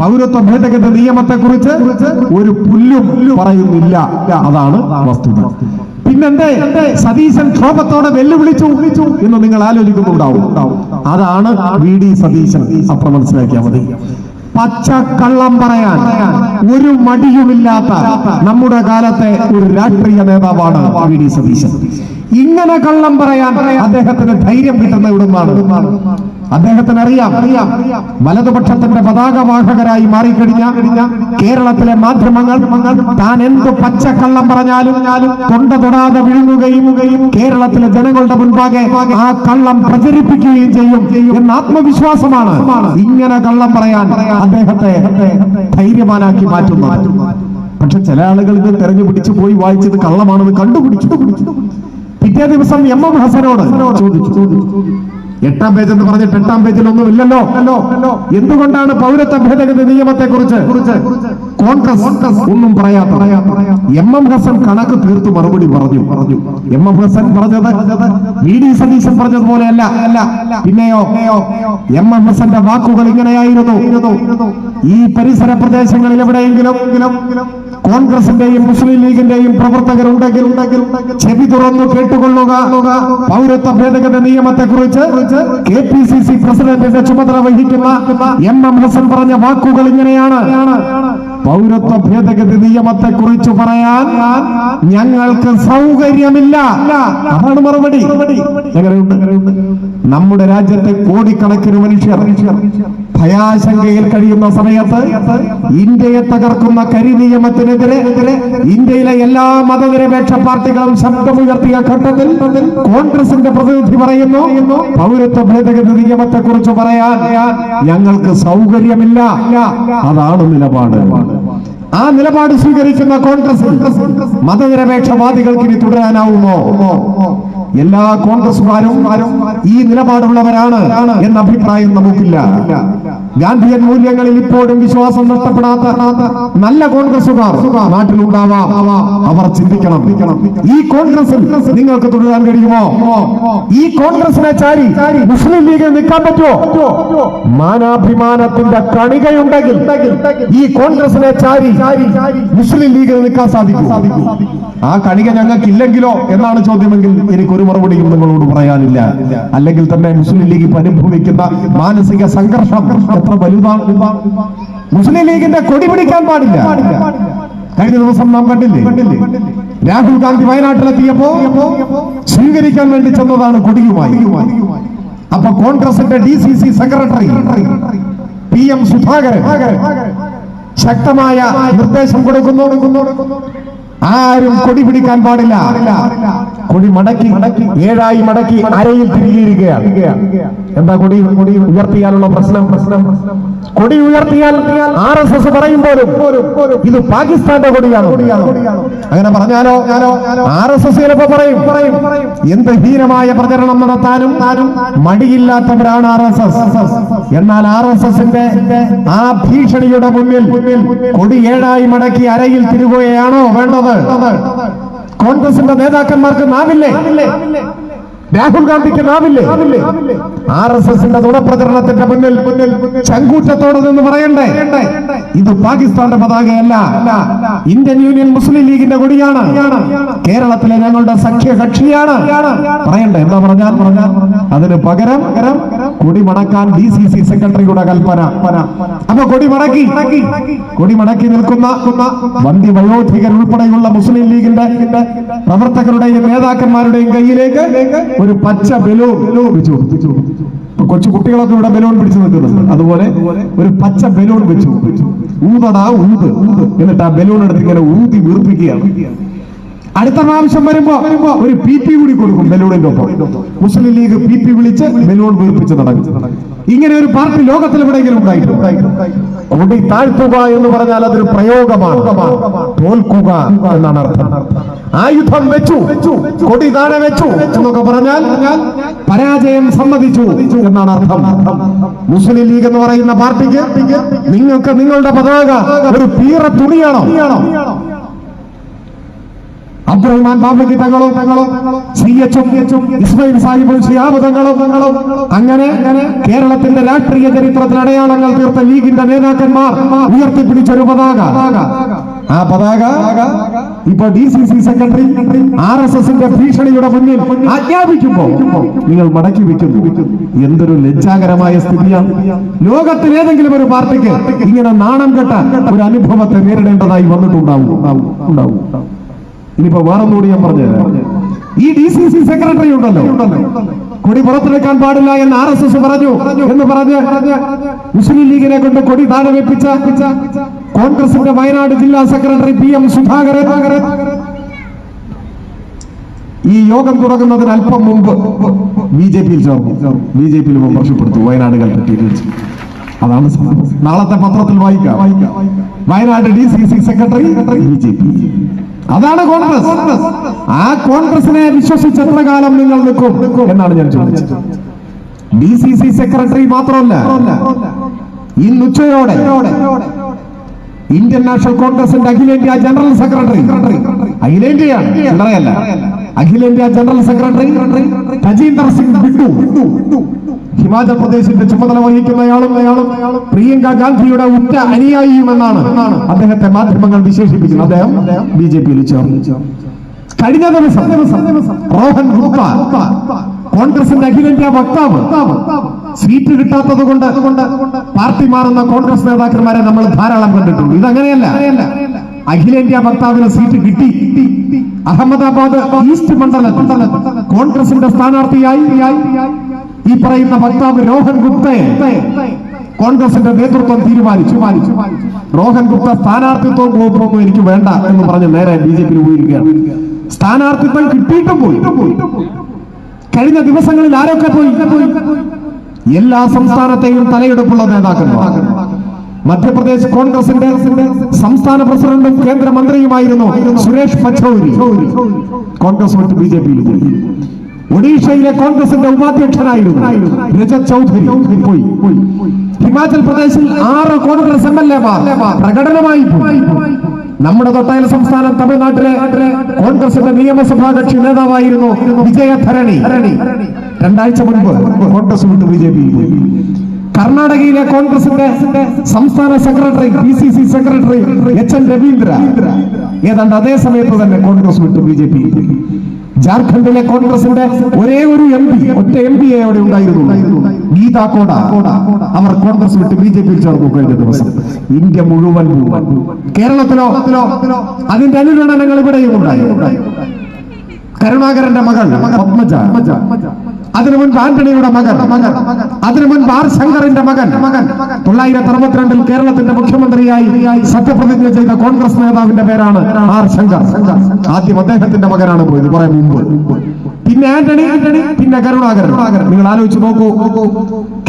പൗരത്വ ഭേദഗതി നിയമത്തെ കുറിച്ച് ഒരു പുല്ലും പറയുന്നില്ല. അതാണ് വസ്തുത. പിന്നെന്തേ സതീശൻ ക്ഷോഭത്തോടെ വെല്ലുവിളിച്ചു എന്ന് നിങ്ങൾ ആലോചിക്കുന്നുണ്ടാവും. അതാണ് വി.ഡി. സതീശൻ. അത്ര മനസ്സിലാക്കിയാൽ മതി. പച്ചക്കള്ളം പറയാൻ ഒരു മടിയുമില്ലാത്ത നമ്മുടെ കാലത്തെ ഒരു രാഷ്ട്രീയ നേതാവാണ് വി.ഡി. സതീശൻ. ഇങ്ങനെ കള്ളം പറയാൻ അദ്ദേഹത്തിന് ധൈര്യം കിട്ടുന്ന ഇവിടുന്നാണ്. അദ്ദേഹത്തിന് അറിയാം വലതുപക്ഷത്തിന്റെ പതാകവാഹകരായി മാറിക്കഴിഞ്ഞ കേരളത്തിലെ മാധ്യമങ്ങൾ താൻ എന്ത് പച്ചക്കള്ളം പറഞ്ഞാലും തൊണ്ട തൊടാതെ വിഴുങ്ങുകയും കേരളത്തിലെ ജനങ്ങളുടെ മുൻപാകെ ആ കള്ളം പ്രചരിപ്പിക്കുകയും ചെയ്യും എന്ന ആത്മവിശ്വാസമാണ് ഇങ്ങനെ കള്ളം പറയാൻ അദ്ദേഹത്തെ ധൈര്യവാനാക്കി മാറ്റുന്നത്. പക്ഷെ ചില ആളുകൾ ഇത് തെരഞ്ഞു പിടിച്ചു പോയി വായിച്ചത് കള്ളമാണെന്ന് കണ്ടുപിടിച്ചു. പിറ്റേ ദിവസം എം.എം. ഹസനോട് ചോദിച്ചു, 8-ാം പേജ് എന്ന് പറഞ്ഞിട്ട് 8-ാം പേജിൽ ഒന്നും ഇല്ലല്ലോ, എന്തുകൊണ്ടാണ് പൗരത്വ ഭേദഗതി നിയമത്തെ കുറിച്ച് കോൺഗ്രസ് ഒന്നും പറയാത്ത? എം.എം. ഹസൻ കണക്ക് തീർത്തു മറുപടി പറഞ്ഞു. എം.എം. ഹസൻ പറഞ്ഞത് വി.ഡി. സതീശൻ പറഞ്ഞതുപോലെയല്ല. പിന്നെയോ എം.എം. ഹസന്റെ വാക്കുകൾ ഇങ്ങനെയായിരുന്നു: ഈ പരിസര പ്രദേശങ്ങളിൽ എവിടെയെങ്കിലും കോൺഗ്രസിന്റെയും മുസ്ലിം ലീഗിന്റെയും പ്രവർത്തകരുണ്ടെങ്കിൽ ചെവി തുറന്നു കേട്ടുകൊള്ളുക. പൗരത്വ ഭേദഗതി നിയമത്തെ കുറിച്ച് KPCC പ്രസിഡന്റിന്റെ ചുമതല വഹിക്കുന്ന എം.എം. ഹസൻ പറഞ്ഞ വാക്കുകൾ ഇങ്ങനെയാണ്: പൗരത്വ ഭേദഗതി നിയമത്തെ കുറിച്ച് പറയാൻ ഞങ്ങൾക്ക് സൗകര്യമില്ല. അതാണ് മറുപടി. എങ്ങനെയുണ്ട്? നമ്മുടെ രാജ്യത്തെ കോടിക്കണക്കിന് മനുഷ്യർ ഭയാശങ്കയിൽ കഴിയുന്ന സമയത്ത് ഇന്ത്യയെ തകർക്കുന്ന കരിനിയമത്തിനെതിരെ ഇന്ത്യയിലെ എല്ലാ മതനിരപേക്ഷ പാർട്ടികളും ശബ്ദമുയർത്തിയ ഘട്ടത്തിൽ കോൺഗ്രസിന്റെ പ്രതിനിധി പറയുന്നു, പൗരത്വ ഭേദഗതി നിയമത്തെ കുറിച്ച് പറയാൻ ഞങ്ങൾക്ക് സൗകര്യമില്ല. അതാണ് നിലപാട്. ആ നിലപാട് സ്വീകരിക്കുന്ന കോൺഗ്രസ് മതനിരപേക്ഷവാദികൾക്ക് ഇനി തുടരാനാവുമോ? എല്ലാ കോൺഗ്രസുകാരും ഈ നിലപാടുള്ളവരാണ് എന്ന അഭിപ്രായം നമുക്കില്ല. ഗാന്ധിയൻ മൂല്യങ്ങളിൽ ഇപ്പോഴും വിശ്വാസം നഷ്ടപ്പെടാത്ത നല്ല കോൺഗ്രസുകാർ നാട്ടിലുണ്ടാവാം. അവർ ചിന്തിക്കണം, ഈ കോൺഗ്രസിൽ നിങ്ങൾക്ക് തുടരാൻ കഴിയുമോ? ഈ കോൺഗ്രസിനെ ചാരി മുസ്ലിം ലീഗിൽ നിൽക്കാൻ പറ്റുമോ? മാനാഭിമാനത്തിന്റെ കണികയുണ്ടെങ്കിൽ ഈ കോൺഗ്രസിനെ ചാരി മുസ്ലിം ലീഗിൽ നിൽക്കാൻ സാധിക്കും. ആ കണിക ഞങ്ങൾക്കില്ലെങ്കിലോ എന്നാണ് ചോദ്യമെങ്കിൽ എനിക്കൊരു മറുപടിയും നിങ്ങളോട് പറയാനില്ല. അല്ലെങ്കിൽ തന്നെ മുസ്ലിം ലീഗ് അനുഭവിക്കുന്ന മാനസിക സംഘർഷം എത്ര വലുതാണ്. മുസ്ലിം ലീഗിന്റെ കൊടി പിടിക്കാൻ പാടില്ല. കഴിഞ്ഞ ദിവസം നാം കണ്ടില്ലേ, രാഹുൽ ഗാന്ധി വയനാട്ടിലെത്തിയപ്പോ സ്വീകരിക്കാൻ വേണ്ടി ചെന്നതാണ് കൊടിയുമായി. അപ്പൊ കോൺഗ്രസിന്റെ DCC സെക്രട്ടറി PM സുധാകരൻ ശക്തമായ നിർദ്ദേശം കൊടുക്കുന്നു, ആരും കൊടി പിടിക്കാൻ പാടില്ല. കൊടി മടക്കി 7ആയി മടക്കി അരയിൽ തിരികെയിരിക്കുകയാണ്. എന്താ കൊടി ഉയർത്തിയാലുള്ള പ്രശ്നം? കൊടി ഉയർത്തിയാൽ RSS പറയുമ്പോഴും ഇത് പാകിസ്ഥാന്റെ കൊടിയാണ്. അങ്ങനെ പറഞ്ഞാലോ RSS ചിലപ്പോ പറയും എന്ത് ഹീനമായ പ്രചരണം നടത്താനും മടിയില്ലാത്തവരാണ് RSS. എന്നാൽ RSSന്റെ ആ ഭീഷണിയുടെ മുന്നിൽ കൊടി 7ആയി മടക്കി അരയിൽ തിരുകുകയാണോ വേണ്ടത്? കോൺഗ്രസിന്റെ നേതാക്കന്മാർക്ക് നാവില്ലേ? രാഹുൽ ഗാന്ധിക്ക് നാവില്ലേ? RSSന്റെ നുണപ്രചരണത്തിന്റെ മുന്നിൽ ചങ്കൂറ്റത്തോടെ നിന്ന് പറയണ്ടേ, ഇത് പാകിസ്ഥാന്റെ പതാകയല്ല, ഇന്ത്യൻ യൂണിയൻ മുസ്ലിം ലീഗിന്റെ കൊടിയാണ്, കേരളത്തിലെ ഞങ്ങളുടെ സഖ്യകക്ഷിയാണ് പറയണ്ടേ? എന്താ പറഞ്ഞാൽ അതിന് പകരം കൊടി മടക്കാൻ DCC സെക്രട്ടറിയുടെ കൽപ്പന. അപ്പൊ കൊടി മടക്കി നിൽക്കുന്ന വന്ധ്യവയോധികർ ഉൾപ്പെടെയുള്ള മുസ്ലിം ലീഗിന്റെ പ്രവർത്തകരുടെയും നേതാക്കന്മാരുടെയും കയ്യിലേക്ക് ഒരു പച്ച ബലൂൺ വെച്ചു. കൊച്ചു കുട്ടികളൊക്കെ ഇവിടെ ബലൂൺ പിടിച്ചു നിൽക്കുന്നുണ്ട്. അതുപോലെ ഒരു പച്ച ബലൂൺ വെച്ചു. ഊതടാ ഊത് എന്നിട്ട് ആ ബലൂൺ എടുത്ത് ഇങ്ങനെ ഊതി വീർപ്പിക്കുകയാണ്. അടുത്ത പ്രാവശ്യം വരുമ്പോ ഒരു PP കൂടി കൊടുക്കും ബലൂണിന്റെ ഒപ്പം. മുസ്ലിം ലീഗ് PP വിളിച്ച് ബലൂൺ വീർപ്പിച്ച് നടക്കും. ഇങ്ങനെ ഒരു പാർട്ടി ലോകത്തിൽ എവിടെയെങ്കിലും ഉണ്ടായിട്ടുണ്ട്? കൊടി താഴ്ത്തുക എന്ന് പറഞ്ഞാൽ അതൊരു പ്രയോഗമാണ്, തോൽക്കുക എന്നാണ് അർത്ഥം. ആയുധം വെച്ചു, കൊടി താഴെ വെച്ചു എന്നൊക്കെ പറഞ്ഞാൽ പരാജയം സമ്മതിച്ചു എന്നാണ് അർത്ഥം. മുസ്ലിം ലീഗ് എന്ന് പറയുന്ന പാർട്ടിക്ക് നിങ്ങൾക്ക് നിങ്ങളുടെ പതാക ഒരു പീറ തുണിയാണോ? അബ്ദുറഹ്മാൻ ബാബയ്ക്ക് തങ്ങളോ CH ഇസ്മായിൽ സാഹിബും ശിഹാബ് തങ്ങളോ അങ്ങനെ കേരളത്തിന്റെ രാഷ്ട്രീയ ചരിത്രത്തിൽ അടയാളങ്ങൾ തീർത്ത ലീഗിന്റെ നേതാക്കന്മാർ ഉയർത്തിപ്പിടിച്ചൊരു പതാക. ആ പതാക ഇപ്പൊ DCC സെക്രട്ടറി RSSന്റെ ഭീഷണിയുടെ മുന്നിൽ ആജ്ഞാപിക്കുമ്പോ നിങ്ങൾ മടക്കി വെക്കുന്നു. എന്തൊരു ലജ്ജാകരമായ സ്ഥിതിയാണ്. ലോകത്തിൽ ഏതെങ്കിലും ഒരു പാർട്ടിക്ക് ഇങ്ങനെ നാണം കെട്ട ഒരു അനുഭവത്തെ നേരിടേണ്ടതായി വന്നിട്ടുണ്ടാവും. ഇനിയിപ്പോ വേറൊന്നുകൂടി ഞാൻ പറഞ്ഞുതരാം. ഈ DCC സെക്രട്ടറി ഉണ്ടല്ലോ, കൊടി പുറത്തെടുക്കാൻ പാടില്ല എന്ന് RSS പറഞ്ഞു എന്ന് പറഞ്ഞ് മുസ്ലിം ലീഗിനെ കൊണ്ട് കൊടി താഴെ വെപ്പിച്ച കോൺഗ്രസിന്റെ വയനാട് ജില്ലാ സെക്രട്ടറി PM സുധാകരൻ ഈ യോഗം തുടങ്ങുന്നതിന് അല്പം മുമ്പ് BJPയിൽ ചേർന്നു. BJPയിൽ മെമ്പർഷിപ്പ് വയനാടുകൾ പറ്റി. അതാണ് നാളത്തെ പത്രത്തിൽ വായിക്കാം. Wayanad DCC secretary BJP. അതാണ് കോൺഗ്രസ്. ആ കോൺഗ്രസിനെ വിശ്വസിച്ച് എത്ര കാലം നിങ്ങൾ നിൽക്കും എന്നാണ് ഞാൻ ചോദിച്ചത്. DCC സെക്രട്ടറി മാത്രമല്ല, ഇന്ന് ഉച്ചയോടെ ഇന്ത്യൻ നാഷണൽ കോൺഗ്രസിന്റെ അഖിലേന്ത്യാ ജനറൽ സെക്രട്ടറി, അഖിലേന്ത്യാ ജനറൽ സെക്രട്ടറി തജീന്ദർ സിംഗ് ബിഡ്ഡു, ഹിമാചൽ പ്രദേശിന്റെ ചുമതല വഹിക്കുന്നയാളും പ്രിയങ്ക ഗാന്ധിയുടെ ഉറ്റ അനുയായിയുമെന്നാണ് അദ്ദേഹത്തെ മാധ്യമങ്ങൾ വിശേഷിപ്പിക്കുന്നത്. അദ്ദേഹം BJPയിൽ ചേർന്നു. കഴിഞ്ഞ ദിവസം റോഹൻ ഗുപ്ത, കോൺഗ്രസിന്റെ അഖിലേന്ത്യാ വക്താവ്, സീറ്റ് കിട്ടാത്തത് കൊണ്ട് പാർട്ടി മാറുന്ന കോൺഗ്രസ് നേതാക്കന്മാരെ നമ്മൾ ധാരാളം കണ്ടിട്ടുണ്ട്. ഇതങ്ങനെയല്ല. അഖിലേന്ത്യാ വക്താവിന് സീറ്റ് കിട്ടി. അഹമ്മദാബാദ് ഈസ്റ്റ് മണ്ഡലത്തിൽ കോൺഗ്രസിന്റെ സ്ഥാനാർത്ഥിയായി ഈ പറയുന്ന വക്താവ് രോഹൻ ഗുപ്തയെ കോൺഗ്രസിന്റെ നേതൃത്വം തീരുമാനിച്ചു. രോഹൻ ഗുപ്ത സ്ഥാനാർത്ഥിത്വം പോകുമ്പോൾ എനിക്ക് വേണ്ട എന്ന് പറഞ്ഞ് നേരെ BJPയിൽ പോയിരിക്കുകയാണ്. സ്ഥാനാർത്ഥിത്വം കിട്ടിയിട്ടും പോയി. കഴിഞ്ഞ ദിവസങ്ങളിൽ ആരൊക്കെ പോയി? എല്ലാ സംസ്ഥാനത്തെയും തലയെടുപ്പുള്ള നേതാക്കന്മാർ. മധ്യപ്രദേശ് കോൺഗ്രസിന്റെ സംസ്ഥാന പ്രസിഡന്റും കേന്ദ്രമന്ത്രിയുമായിരുന്നു സുരേഷ് പച്ചൗരി, കോൺഗ്രസ് വിട്ട് BJPയിൽ പോയി. ഒഡീഷയിലെ കോൺഗ്രസിന്റെ ഉപാധ്യക്ഷനായിരുന്നു രജത് ചൗധരി പോയി. ഹിമാചൽ പ്രദേശിൽ 6 കോൺഗ്രസ് MLA-മാർ പ്രകടനമായി പോയി. നമ്മുടെ തൊട്ടയൽ സംസ്ഥാനം തമിഴ്നാട്ടിലെ കോൺഗ്രസിന്റെ നിയമസഭാ കക്ഷി നേതാവായിരുന്നു വിജയധരണി. 2 ആഴ്ച മുൻപ് കോൺഗ്രസ് വിട്ട് BJPയിൽ പോയി. കർണാടകയിലെ കോൺഗ്രസിന്റെ സംസ്ഥാന secretary PCC secretary HN Ravindra ഏതാണ്ട് അതേ സമയത്ത് തന്നെ കോൺഗ്രസ് വിട്ട് BJPയിൽ പോയി. ജാർഖണ്ഡിലെ കോൺഗ്രസിന്റെ ഒരേ ഒരു ഒറ്റ MP അവിടെ ഉണ്ടായിരുന്നു, ഗീതാ കോട. അവർ കോൺഗ്രസ് വിട്ട് BJPയിൽ ചേർന്നു കഴിഞ്ഞ ദിവസം. ഇന്ത്യ മുഴുവൻ. കേരളത്തിലോ അതിന്റെ അനുരണനങ്ങൾ ഇവിടെയും ഉണ്ടായി. കരുണാകരന്റെ മകൾ പത്മജ, അതിനു മുൻപ് ആന്റണിയുടെ മകൻ, അതിനു മുൻപ് R ശങ്കറിന്റെ മകൻ 1962 കേരളത്തിന്റെ മുഖ്യമന്ത്രിയായി സത്യപ്രതിജ്ഞ ചെയ്ത കോൺഗ്രസ് നേതാവിന്റെ പേരാണ് R ശങ്കർ. ആദ്യം അദ്ദേഹത്തിന്റെ മകനാണ് പോയത് കുറെ മുമ്പ്. പിന്നെ ആന്റണി, പിന്നെ കരുണാകരൻ. നിങ്ങൾ ആലോചിച്ച് നോക്കൂ,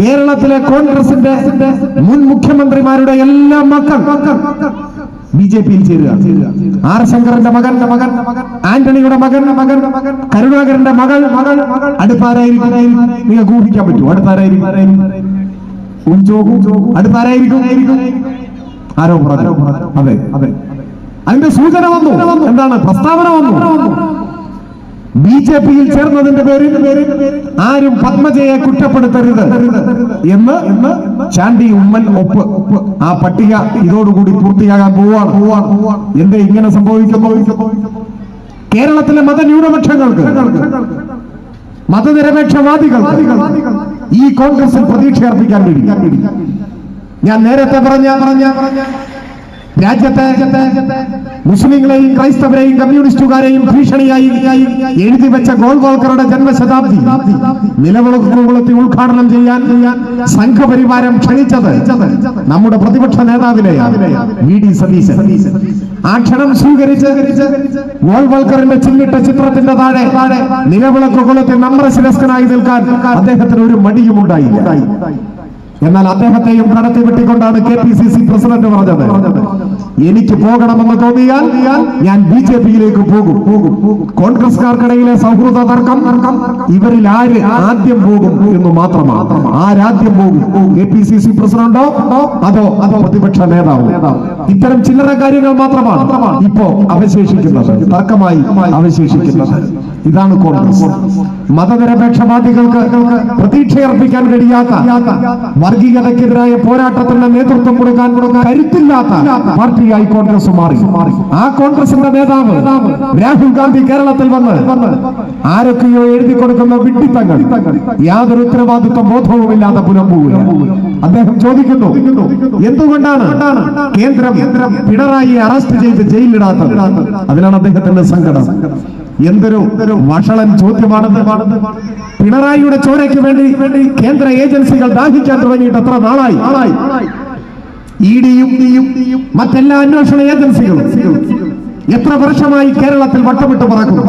കേരളത്തിലെ കോൺഗ്രസിന്റെ മുൻ മുഖ്യമന്ത്രിമാരുടെ എല്ലാ മക്കൾ BJPയിൽ ചേരുക. R ശങ്കറിന്റെ മകൻ, ആന്റണിയുടെ മകൻ, കരുണാകരന്റെ മകൾ. അടുത്താരായിരിക്കും? നിങ്ങൾക്ക് ഊഹിക്കാൻ പറ്റൂ അടുത്താരായിരിക്കും? അടുത്താരായിരിക്കും? ആരോ പറഞ്ഞു. അതെ, അതിന്റെ സൂചന വന്നു. എന്താണ്? പ്രസ്താവന വന്നു. BJP-യിൽ ചേർന്നതിന്റെ പേരിൽ ആരും പത്മജയെ കുറ്റപ്പെടുത്തരുത് എന്ന് ചാണ്ടി ഉമ്മൻ ഒപ്പ്. ആ പട്ടിക ഇതോടുകൂടി പൂർത്തിയാകാൻ പോവാണ്. എന്തേ ഇങ്ങനെ സംഭവിക്കുന്നു? കേരളത്തിലെ മതന്യൂനപക്ഷങ്ങൾക്ക്, മതനിരപേക്ഷവാദികൾക്ക് ഈ കോൺഗ്രസിൽ പ്രതീക്ഷ അർപ്പിക്കാൻ വേണ്ടി ഞാൻ നേരത്തെ പറഞ്ഞ രാജ്യത്തെ മുസ്ലിങ്ങളെയും ക്രൈസ്തവരെയും കമ്മ്യൂണിസ്റ്റുകാരെയും ഭീഷണിയായി എഴുതി വെച്ച ഗോൾവോൾക്കറുടെ ജന്മശതാബ്ദി നിലവിളക്കുകുളത്തിൽ ഉദ്ഘാടനം ചെയ്യാൻ സംഘപരിവാരം ക്ഷണിച്ചത് നമ്മുടെ പ്രതിപക്ഷ നേതാവിനെ VD സതീശൻ. ആ ക്ഷണം സ്വീകരിച്ച് ഗോൾവോൾക്കറിന്റെ ചില്ലിട്ട ചിത്രത്തിന്റെ താഴെ നിലവിളക്കുകുളത്തിൽ നമ്രശിരസ്കനായി നിൽക്കാൻ അദ്ദേഹത്തിന് ഒരു മടിയും ഉണ്ടായില്ല. എന്നാൽ അദ്ദേഹത്തെയും കടത്തി വിട്ടിക്കൊണ്ടാണ് KPCC പ്രസിഡന്റ് പറഞ്ഞത്, എനിക്ക് പോകണമെന്ന് തോന്നിയാൽ ഞാൻ BJP-യിലേക്ക് പോകും. കോൺഗ്രസ്കാർക്കിടയിലെ സൗഹൃദ തർക്കം ഇവരിൽ ആര് ആദ്യം പോകും എന്ന് മാത്രമാണ്. ആരാദ്യം പോകും, KPCC പ്രസിഡന്റോ അതോ പ്രതിപക്ഷ നേതാവോ? ഇത്തരം ചില്ലറ കാര്യങ്ങൾ മാത്രമാണ് ഇപ്പോ അവശേഷിക്കുന്നത്, തർക്കമായി അവശേഷിക്കുന്നത്. ഇതാണ് കോൺഗ്രസ്. മതനിരപേക്ഷവാദികൾക്ക് പ്രതീക്ഷയർപ്പിക്കാൻ കഴിയാത്ത, വർഗീയതയ്ക്കെതിരായ പോരാട്ടത്തിന് നേതൃത്വം കൊടുക്കാൻ കരുത്തില്ലാത്ത പാർട്ടിയായി കോൺഗ്രസ് മാറി. ആ കോൺഗ്രസിന്റെ നേതാവ് രാഹുൽ ഗാന്ധി കേരളത്തിൽ വന്ന് ആരൊക്കെയോ എഴുതി കൊടുക്കുന്ന വിഡ്ഢിത്തങ്ങൾ യാതൊരു ഉത്തരവാദിത്വ ബോധവുമില്ലാതെ പുലമ്പുക. അദ്ദേഹം ചോദിക്കുന്നു, എന്തുകൊണ്ടാണ് കേന്ദ്രം പിണറായിയെ അറസ്റ്റ് ചെയ്ത് ജയിലിലിടാത്തത്? അതിനാണ് അദ്ദേഹത്തിന്റെ സങ്കടം. എന്തൊരു വഷളൻ ചോദ്യമാണെന്ന്. പിണറായിയുടെ ചോരയ്ക്ക് വേണ്ടി കേന്ദ്ര ഏജൻസികൾ ദാഹിക്കാൻ തുടങ്ങിയിട്ട് എത്ര നാളായി? ED-യും മറ്റെല്ലാ അന്വേഷണ ഏജൻസികളും എത്ര വർഷമായി കേരളത്തിൽ വട്ടമിട്ട് പറക്കുന്നു?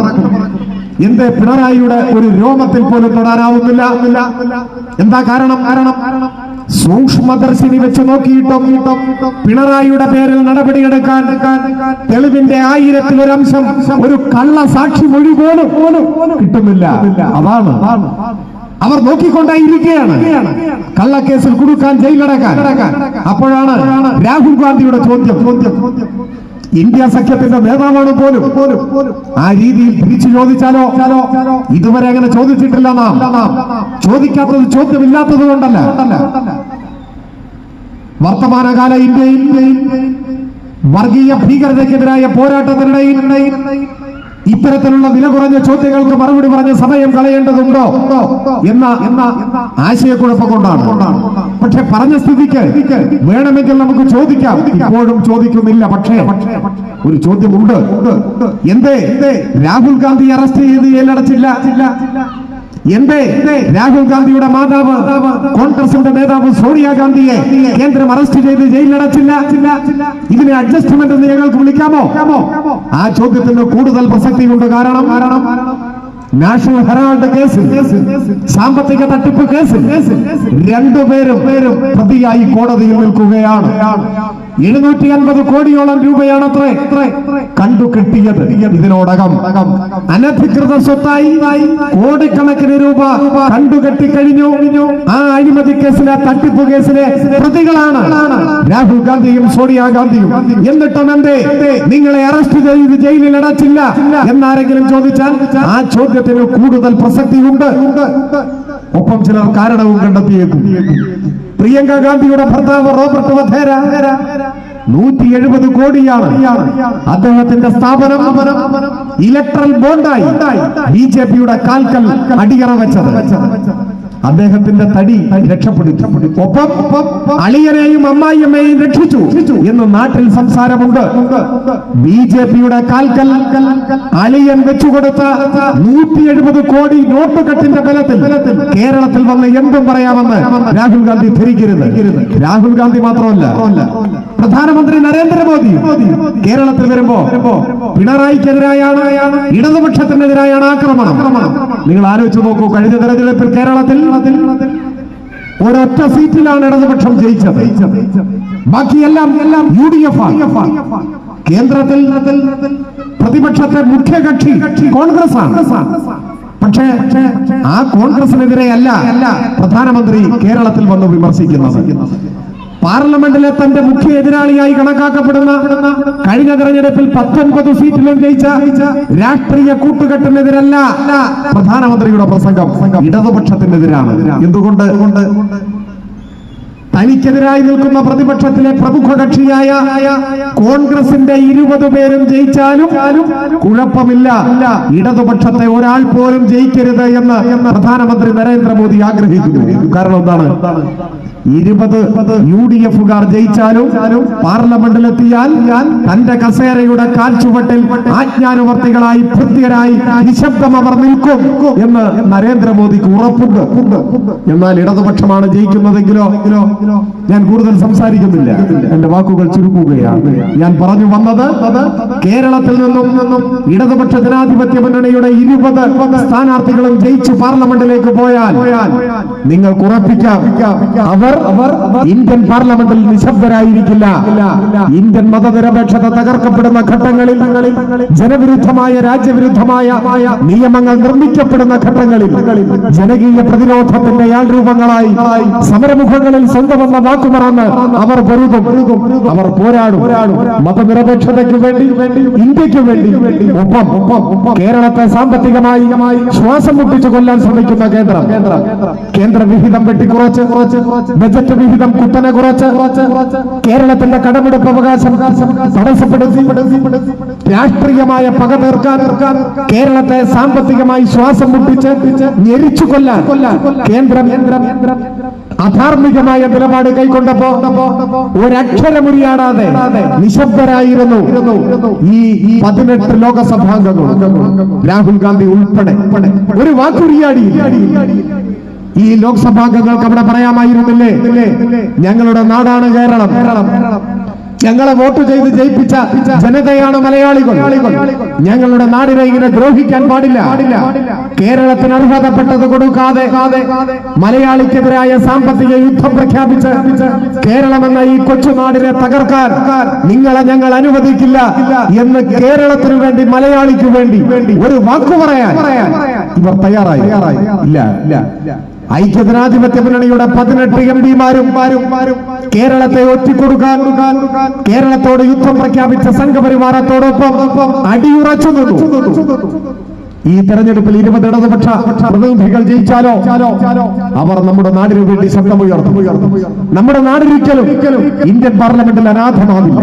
എന്തേ പിണറായിയുടെ ഒരു രോമത്തിൽ പോലും തൊടാനാവുന്നില്ല? എന്താ കാരണം? സൂക്ഷ്മദർശിനി വെച്ച് നോക്കിയിട്ടും പിണറായിയുടെ പേരിൽ നടപടിയെടുക്കാൻ തെളിവിന്റെ 1000-ൽ 1 അംശം ഒരു കള്ള സാക്ഷി മൊഴി പോലും കിട്ടുന്നില്ല. അതാണ് അവർ നോക്കിക്കൊണ്ടേയിരിക്കുകയാണ്, കള്ളക്കേസിൽ കുടുക്കാൻ, ജയിലടക്കാൻ. അപ്പോഴാണ് രാഹുൽ ഗാന്ധിയുടെ ചോദ്യം, ഇന്ത്യ സഖ്യത്തിന്റെ നേതാവാണ് പോലും ആ രീതിയിൽ തിരിച്ചു ചോദിച്ചാലോ? ഇതുവരെ അങ്ങനെ ചോദിച്ചിട്ടില്ല. നാം ചോദിക്കാത്തത് ചോദ്യമില്ലാത്തത് കൊണ്ടല്ല. വർത്തമാനകാല ഇന്ത്യയിൽ വർഗീയ ഭീകരതയ്ക്കെതിരായ പോരാട്ടത്തിനിടയിൽ ഇത്തരത്തിലുള്ള വില കുറഞ്ഞ ചോദ്യങ്ങൾക്ക് മറുപടി പറഞ്ഞ സമയം കളയേണ്ടതുണ്ടോ എന്ന ആശയക്കുഴപ്പം കൊണ്ടാണ്. പക്ഷെ പറഞ്ഞ സ്ഥിതിക്ക് വേണമെങ്കിൽ നമുക്ക് ചോദിക്കാം. ഇപ്പോഴും ചോദിക്കുന്നില്ല. പക്ഷേ ഒരു ചോദ്യമുണ്ട്. എന്തേ രാഹുൽ ഗാന്ധി അറസ്റ്റ് ചെയ്ത് ജയിലടച്ചില്ല? എന്തേ രാഹുൽ ഗാന്ധിയുടെ മാതാവ്, കോൺഗ്രസിന്റെ നേതാവ് സോണിയാഗാന്ധിയെ കേന്ദ്രം അറസ്റ്റ് ചെയ്ത് ജയിലിലടച്ചില്ല? ഇതിനെ അഡ്ജസ്റ്റ്മെന്റ് എന്ന് ഞങ്ങൾക്ക് വിളിക്കാമോ? ആ ചോദ്യത്തിന് കൂടുതൽ പ്രസക്തിയുണ്ട്. കാരണം നാഷണൽ ഹെറാൾഡ് കേസിൽ, സാമ്പത്തിക തട്ടിപ്പ് കേസിൽ രണ്ടുപേരും പ്രതിയായി കോടതിയിൽ നിൽക്കുകയാണ്. 750 കോടിയോളം രൂപയാണ് അത്രേ കണ്ടുകിട്ടിയത്. ഇതിനോടകം അനധികൃത സ്വത്തായി കോടിക്കണക്കിന് രൂപ കണ്ടുകെട്ടി കഴിഞ്ഞു. ആ അഴിമതി കേസിലെ, തട്ടിപ്പ് കേസിലെ പ്രതികളാണ് രാഹുൽ ഗാന്ധിയും സോണിയാഗാന്ധിയും. എന്നിട്ടും എന്തേ നിങ്ങളെ അറസ്റ്റ് ചെയ്ത് ജയിലിൽ അടച്ചില്ല എന്നാരെങ്കിലും ചോദിച്ചാൽ ആ ചോദ്യത്തിന് കൂടുതൽ പ്രസക്തിയുണ്ട്. ഒപ്പം ചിലർ കാരണവും കണ്ടെത്തിയേക്കും. പ്രിയങ്ക ഗാന്ധിയുടെ ഭർത്താവ് റോബർട്ട് വധേര 170 കോടിയാണ് അദ്ദേഹത്തിന്റെ സ്ഥാപനം ഇലക്ട്രൽ ബോണ്ടായി BJP-യുടെ കാൽക്കൽ അടിയറ വെച്ചത്. അദ്ദേഹത്തിന്റെ തടി രക്ഷപ്പെടുത്തി. ഒപ്പം അളിയനെയും അമ്മായിയമ്മയെയും രക്ഷിച്ചു എന്ന് നാട്ടിൽ സംസാരമുണ്ട്. BJP-യുടെ കാൽക്കൽ അളിയൻ വെച്ചുകൊടുത്ത 170 കോടി നോട്ടുകെട്ടിന്റെ ബലത്തിൽ കേരളത്തിൽ വന്ന് എന്തും പറയാമെന്ന് രാഹുൽ ഗാന്ധി ധരിക്കരുത്. രാഹുൽ ഗാന്ധി മാത്രമല്ല, പ്രധാനമന്ത്രി നരേന്ദ്രമോദി കേരളത്തിൽ വരുമ്പോ പിണറായിക്കെതിരായാണ്, ഇടതുപക്ഷത്തിനെതിരായാണ് ആക്രമണം. നിങ്ങൾ ആലോചിച്ച് നോക്കൂ. കഴിഞ്ഞ തെരഞ്ഞെടുപ്പിൽ കേരളത്തിൽ ഒരൊറ്റ സീറ്റിലാണ് ഇടതുപക്ഷം ജയിച്ചത്. ബാക്കിയെല്ലാം UDF ആണ്. കേന്ദ്രത്തിൽ പ്രതിപക്ഷത്തെ മുഖ്യ കക്ഷി കോൺഗ്രസ് ആണ്. പക്ഷേ ആ കോൺഗ്രസിനെതിരെയല്ല പ്രധാനമന്ത്രി കേരളത്തിൽ വന്ന് വിമർശിക്കുന്നത്. പാർലമെന്റിലെ തന്റെ മുഖ്യ എതിരാളിയായി കണക്കാക്കപ്പെടുന്ന കഴിഞ്ഞ തെരഞ്ഞെടുപ്പിൽ 19 സീറ്റിലും ജയിച്ച രാഷ്ട്രീയ കൂട്ടുകെട്ടിനെതിരല്ല പ്രധാനമന്ത്രിയുടെ പ്രസംഗം, ഇടതുപക്ഷത്തിനെതിരാണ്. എന്തുകൊണ്ട്? തനിക്കെതിരായി നിൽക്കുന്ന പ്രതിപക്ഷത്തിലെ പ്രമുഖ കക്ഷിയായ കോൺഗ്രസിന്റെ 20 പേരും ജയിച്ചാലും കുഴപ്പമില്ല, ഇടതുപക്ഷത്തെ ഒരാൾ പോലും ജയിക്കരുത് എന്ന് പ്രധാനമന്ത്രി നരേന്ദ്രമോദി ആഗ്രഹിക്കുന്നു. കാരണം എന്താണ്? 20 UDF-കാർ ജയിച്ചാലും പാർലമെന്റിലെത്തിയാൽ തന്റെ കസേരയുടെ കാൽച്ചുവട്ടിൽ ആജ്ഞാനുവർത്തികളായി ഭൃത്യരായി നിശബ്ദം അവർ നിൽക്കും എന്ന് നരേന്ദ്രമോദിക്ക് ഉറപ്പുണ്ട്. എന്നാൽ ഇടതുപക്ഷമാണ് ജയിക്കുന്നതെങ്കിലോ? ഞാൻ കൂടുതൽ സംസാരിക്കുന്നില്ല, എന്റെ വാക്കുകൾ ചുരുക്കുകയാണ്. ഞാൻ പറഞ്ഞു വന്നത്, കേരളത്തിൽ നിന്നും ഇടതുപക്ഷ ജനാധിപത്യ മുന്നണിയുടെ 20 സ്ഥാനാർത്ഥികളും ജയിച്ചു പാർലമെന്റിലേക്ക് പോയാൽ നിങ്ങൾക്ക് ഉറപ്പിക്കാം, അവർ ഇന്ത്യൻ പാർലമെന്റിൽ നിശബ്ദരായിരിക്കില്ല. ഇന്ത്യൻ മതനിരപേക്ഷത തകർക്കപ്പെടുന്ന ഘട്ടങ്ങളിൽ, ജനവിരുദ്ധമായ രാജ്യവിരുദ്ധമായ നിയമങ്ങൾ നിർമ്മിക്കപ്പെടുന്ന ഘട്ടങ്ങളിൽ, ജനകീയ പ്രതിരോധത്തിന്റെ യാൾരൂപങ്ങളായി സമരമുഖങ്ങളിൽ സ്വന്തമെന്ന വാക്കുമറന്ന് അവർ പൊരുതും, അവർ പോരാടും. മതനിരപേക്ഷതയ്ക്ക് വേണ്ടി, ഇന്ത്യക്ക് വേണ്ടി. ഒപ്പം കേരളത്തെ സാമ്പത്തികമായി ശ്വാസം മുട്ടിച്ചു കൊല്ലാൻ ശ്രമിക്കുന്ന കേന്ദ്ര വിഹിതം വെട്ടിക്കുറച്ച്, ബജറ്റ് വിഹിതം കുത്തനെ കുറച്ച്, കേരളത്തിന്റെ കടമെടുപ്പ് അവകാശം തടസ്സപ്പെടുത്തി, രാഷ്ട്രീയമായ പക തീർക്കാൻ കേരളത്തെ സാമ്പത്തികമായി ശ്വാസം മുട്ടിച്ച് ഞെരിച്ചു കൊല്ലാൻ കേന്ദ്രം അധാർമികമായ നിലപാട് കൈക്കൊണ്ടപ്പോ ഒരക്ഷരമുറിയാടാതെ നിശബ്ദരായിരുന്നു ഈ 18 ലോകസഭാംഗങ്ങൾ, രാഹുൽ ഗാന്ധി ഉൾപ്പെടെ. ഒരു വാക്കുറിയാടിയില്ല. ഈ ലോക്സഭാംഗങ്ങൾക്ക് അവിടെ പറയാമായിരുന്നില്ലേ, ഞങ്ങളുടെ നാടാണ് കേരളം, ഞങ്ങളെ വോട്ട് ചെയ്ത് ജയിപ്പിച്ച ജനതയാണ് മലയാളികൾ, ഞങ്ങളുടെ നാടിനെ ഇങ്ങനെ ദ്രോഹിക്കാൻ പാടില്ല, കേരളത്തിന് അർഹതപ്പെട്ടത് കൊടുക്കാതെ മലയാളിക്കെതിരായ സാമ്പത്തിക യുദ്ധം പ്രഖ്യാപിച്ച് കേരളമെന്ന ഈ കൊച്ചുനാടിനെ തകർക്കാൻ നിങ്ങളെ ഞങ്ങൾ അനുവദിക്കില്ല എന്ന് കേരളത്തിനു വേണ്ടി, മലയാളിക്ക് വേണ്ടി ഒരു വാക്കു പറയാൻ ഇവർ തയ്യാറായി ഇല്ല. ഐക്യജനാധിപത്യ മുന്നണിയുടെ 18 MP-മാരും കേരളത്തെ ഒറ്റിക്കൊടുക്കാൻ, കേരളത്തോട് യുദ്ധം പ്രഖ്യാപിച്ച സംഘപരിവാരത്തോടൊപ്പം അടിയുറച്ചു നിന്നു. ഈ തെരഞ്ഞെടുപ്പിൽ 20 ഇടതുപക്ഷ പ്രതിനിധികൾ ജയിച്ചാലോ അവർ നമ്മുടെ നാടിനു വേണ്ടി ശബ്ദമുയർത്തും. നമ്മുടെ നാടിനൊരിക്കലും ഇന്ത്യൻ പാർലമെന്റിൽ അനാഥമാവില്ല.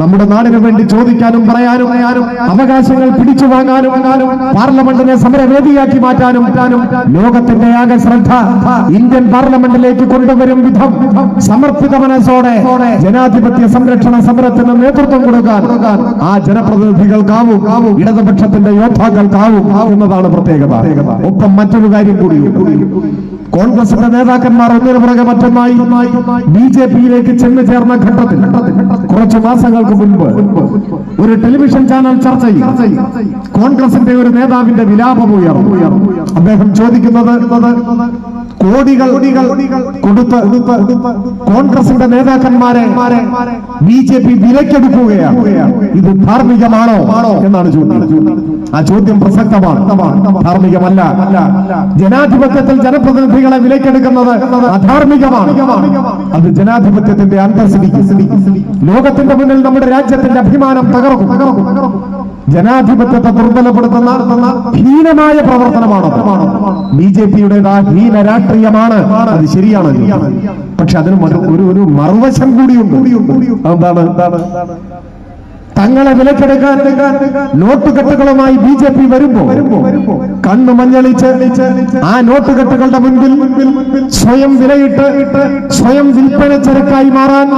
നമ്മുടെ നാടിനു വേണ്ടി ചോദിക്കാനും പറയാനും അവകാശങ്ങൾ പിടിച്ചു വാങ്ങാനും പാർലമെന്റിനെ സമരവേദിയാക്കി മാറ്റാനും ലോകത്തിന്റെ ആകെ ശ്രദ്ധ ഇന്ത്യൻ പാർലമെന്റിലേക്ക് കൊണ്ടുവരും വിധം സമർപ്പിത മനസ്സോടെ ജനാധിപത്യ സംരക്ഷണ സമരത്തിന് നേതൃത്വം കൊടുക്കാൻ ആ ജനപ്രതിനിധികൾക്കാവും, ഇടതുപക്ഷത്തിന്റെ യോദ്ധാക്കൾക്കാവും എന്നതാണ് പ്രത്യേകത. ഒപ്പം മറ്റൊരു കാര്യം കൂടി, കോൺഗ്രസിന്റെ നേതാക്കന്മാർ ഒന്നിനു പുറകെ മറ്റൊന്നായി BJP-യിലേക്ക് ചെന്ന് ചേർന്ന ഘട്ടത്തിൽ കുറച്ചു മാസങ്ങൾക്ക് മുൻപ് ഒരു ടെലിവിഷൻ ചാനൽ ചർച്ചയിൽ കോൺഗ്രസിന്റെ ഒരു നേതാവിന്റെ വിലാപമുയർന്നു. അദ്ദേഹം ചോദിക്കുന്നത്, കോടികൾ കൊടുത്ത് കോൺഗ്രസിന്റെ നേതാക്കന്മാരെ BJP വിലക്കെടുക്കുകയാണ്, ഇത് ധാർമ്മികമാണോ എന്നാണ് ചോദ്യം. ആ ചോദ്യം പ്രസക്തമാണ്. ധാർമ്മികമല്ല. ജനാധിപത്യത്തിൽ ജനപ്രതിനിധികളെ വിലക്കെടുക്കുന്നത് അധാർമികമാണ്. അത് ജനാധിപത്യത്തിന്റെ അന്തസ്ഥിതിക്ക്, ലോകത്തിന്റെ മുന്നിൽ നമ്മുടെ രാജ്യത്തിന്റെ അഭിമാനം തകർക്കും. ജനാധിപത്യത്തെ ദുർബലപ്പെടുത്തുന്ന ഹീനമായ പ്രവർത്തനമാണ് BJP-യുടേത്. ഹീന രാഷ്ട്രീയമാണ്, അത് ശരിയാണ്. പക്ഷെ അതിന് ഒരു മറുവശം കൂടിയുണ്ട്. എന്താണ്? തങ്ങളെ വിലക്കെടുക്കാൻ നോട്ടുകെട്ടുകളുമായി BJP വരുമ്പോ കണ്ണു മഞ്ഞളിച്ച് ആ നോട്ടുകെട്ടുകളുടെ മുൻപിൽ സ്വയം വിലയിട്ട് സ്വയം വിൽപ്പന ചരക്കായി മാറാൻ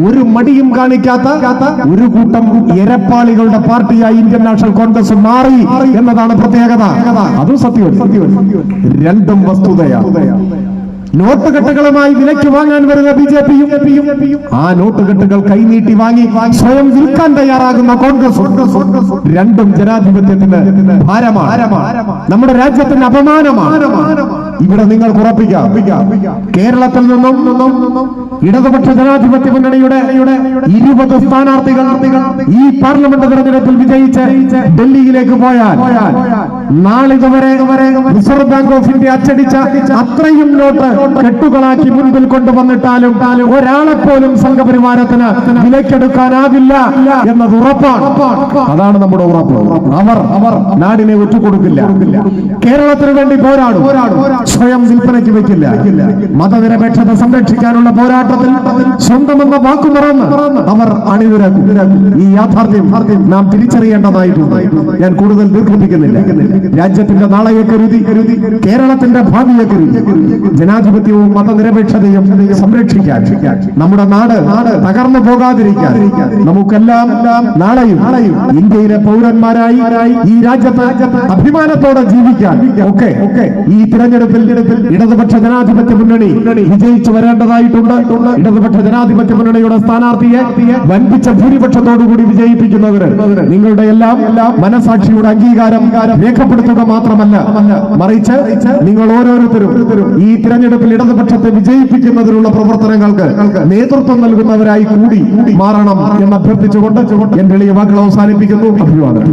ഒരു മടിയും കാണിക്കാത്ത ഒരു കൂട്ടം എരപ്പാളികളുടെ പാർട്ടിയായി ഇന്ത്യൻ നാഷണൽ കോൺഗ്രസ് മാറി എന്നതാണ് പ്രത്യേകത. അതും സത്യം, രണ്ടും വസ്തുതയാണ്. നോട്ടുകെട്ടുകളുമായി വിലയ്ക്ക് വാങ്ങാൻ വരുന്ന BJP-യും ആ നോട്ടുകെട്ടുകൾ കൈനീട്ടി വാങ്ങി സ്വയം വിൽക്കാൻ തയ്യാറാകുന്ന കോൺഗ്രസ്, രണ്ടും ജനാധിപത്യത്തിന് ഭാരമാണ്, നമ്മുടെ രാജ്യത്തിന് അപമാനമാണ്. ഇവിടെ നിങ്ങൾക്ക് ഉറപ്പിക്കാം, കേരളത്തിൽ നിന്നും ഇടതുപക്ഷ ജനാധിപത്യ മുന്നണിയുടെ 20 സ്ഥാനാർത്ഥികൾ ഈ പാർലമെന്റ് തെരഞ്ഞെടുപ്പിൽ വിജയിച്ച് ഡൽഹിയിലേക്ക് പോയാൽ നാളിതുവരെ റിസർവ് ബാങ്ക് ഓഫ് ഇന്ത്യ അച്ചടിച്ച അത്രയും നോട്ട് കെട്ടുകളാക്കി മുൻപിൽ കൊണ്ടുവന്നിട്ടാലും ഒരാളെ പോലും സംഘപരിവാരത്തിന് വിലക്കെടുക്കാനാവില്ല എന്നത് ഉറപ്പാണ്. അതാണ് നമ്മുടെ ഉറപ്പ്. അവർ നാടിനെ ഒറ്റുകൊടുക്കില്ല. കേരളത്തിന് വേണ്ടി പോരാടും, സ്വയം വിൽപ്പനയ്ക്ക് വെക്കില്ല. മതനിരപേക്ഷത സംരക്ഷിക്കാനുള്ള പോരാട്ടത്തിൽ സ്വന്തമെന്ന വാക്കു മറന്ന് അവർ അണിനിരക്കും. ഈ യാഥാർത്ഥ്യം നാം തിരിച്ചറിയേണ്ടതായിട്ടുണ്ട്. ഞാൻ കൂടുതൽ ദീർഘിപ്പിക്കുന്നില്ല. രാജ്യത്തിന്റെ നാളെയെ കരുതി, കേരളത്തിന്റെ ഭാവിയെ കരുതി, ജനാധിപത്യവും മതനിരപേക്ഷതയും സംരക്ഷിക്കാൻ, നമ്മുടെ നാട് തകർന്നു പോകാതിരിക്കാൻ, നമുക്കെല്ലാം നാളെയും ഇന്ത്യയിലെ പൗരന്മാരായി ഈ രാജ്യത്ത് അഭിമാനത്തോടെ ജീവിക്കാൻ ഒക്കെ ഈ തിരഞ്ഞെടുപ്പിൽ ഇടതുപക്ഷ ജനാധിപത്യ മുന്നണി വിജയിച്ചു വരേണ്ടതായിട്ടുണ്ട്. ഇടതുപക്ഷ ജനാധിപത്യ മുന്നണിയുടെ സ്ഥാനാർത്ഥിയെ വൻപിച്ച ഭൂരിപക്ഷത്തോടുകൂടി വിജയിപ്പിക്കുന്നവര് നിങ്ങളുടെ എല്ലാം മനസാക്ഷിയുടെ അംഗീകാരം രേഖപ്പെടുത്തുക മാത്രമല്ല, മറിച്ച് നിങ്ങൾ ഓരോരുത്തരും ഈ തിരഞ്ഞെടുപ്പിൽ ഇടതുപക്ഷത്തെ വിജയിപ്പിക്കുന്നതിനുള്ള പ്രവർത്തനങ്ങൾക്ക് നേതൃത്വം നൽകുന്നവരായി കൂടി മാറണം എന്ന് അഭ്യർത്ഥിച്ചുകൊണ്ട് എന്റെ എളിയ വാക്കുകൾ അവസാനിപ്പിക്കുന്നു. അഭിവാദം.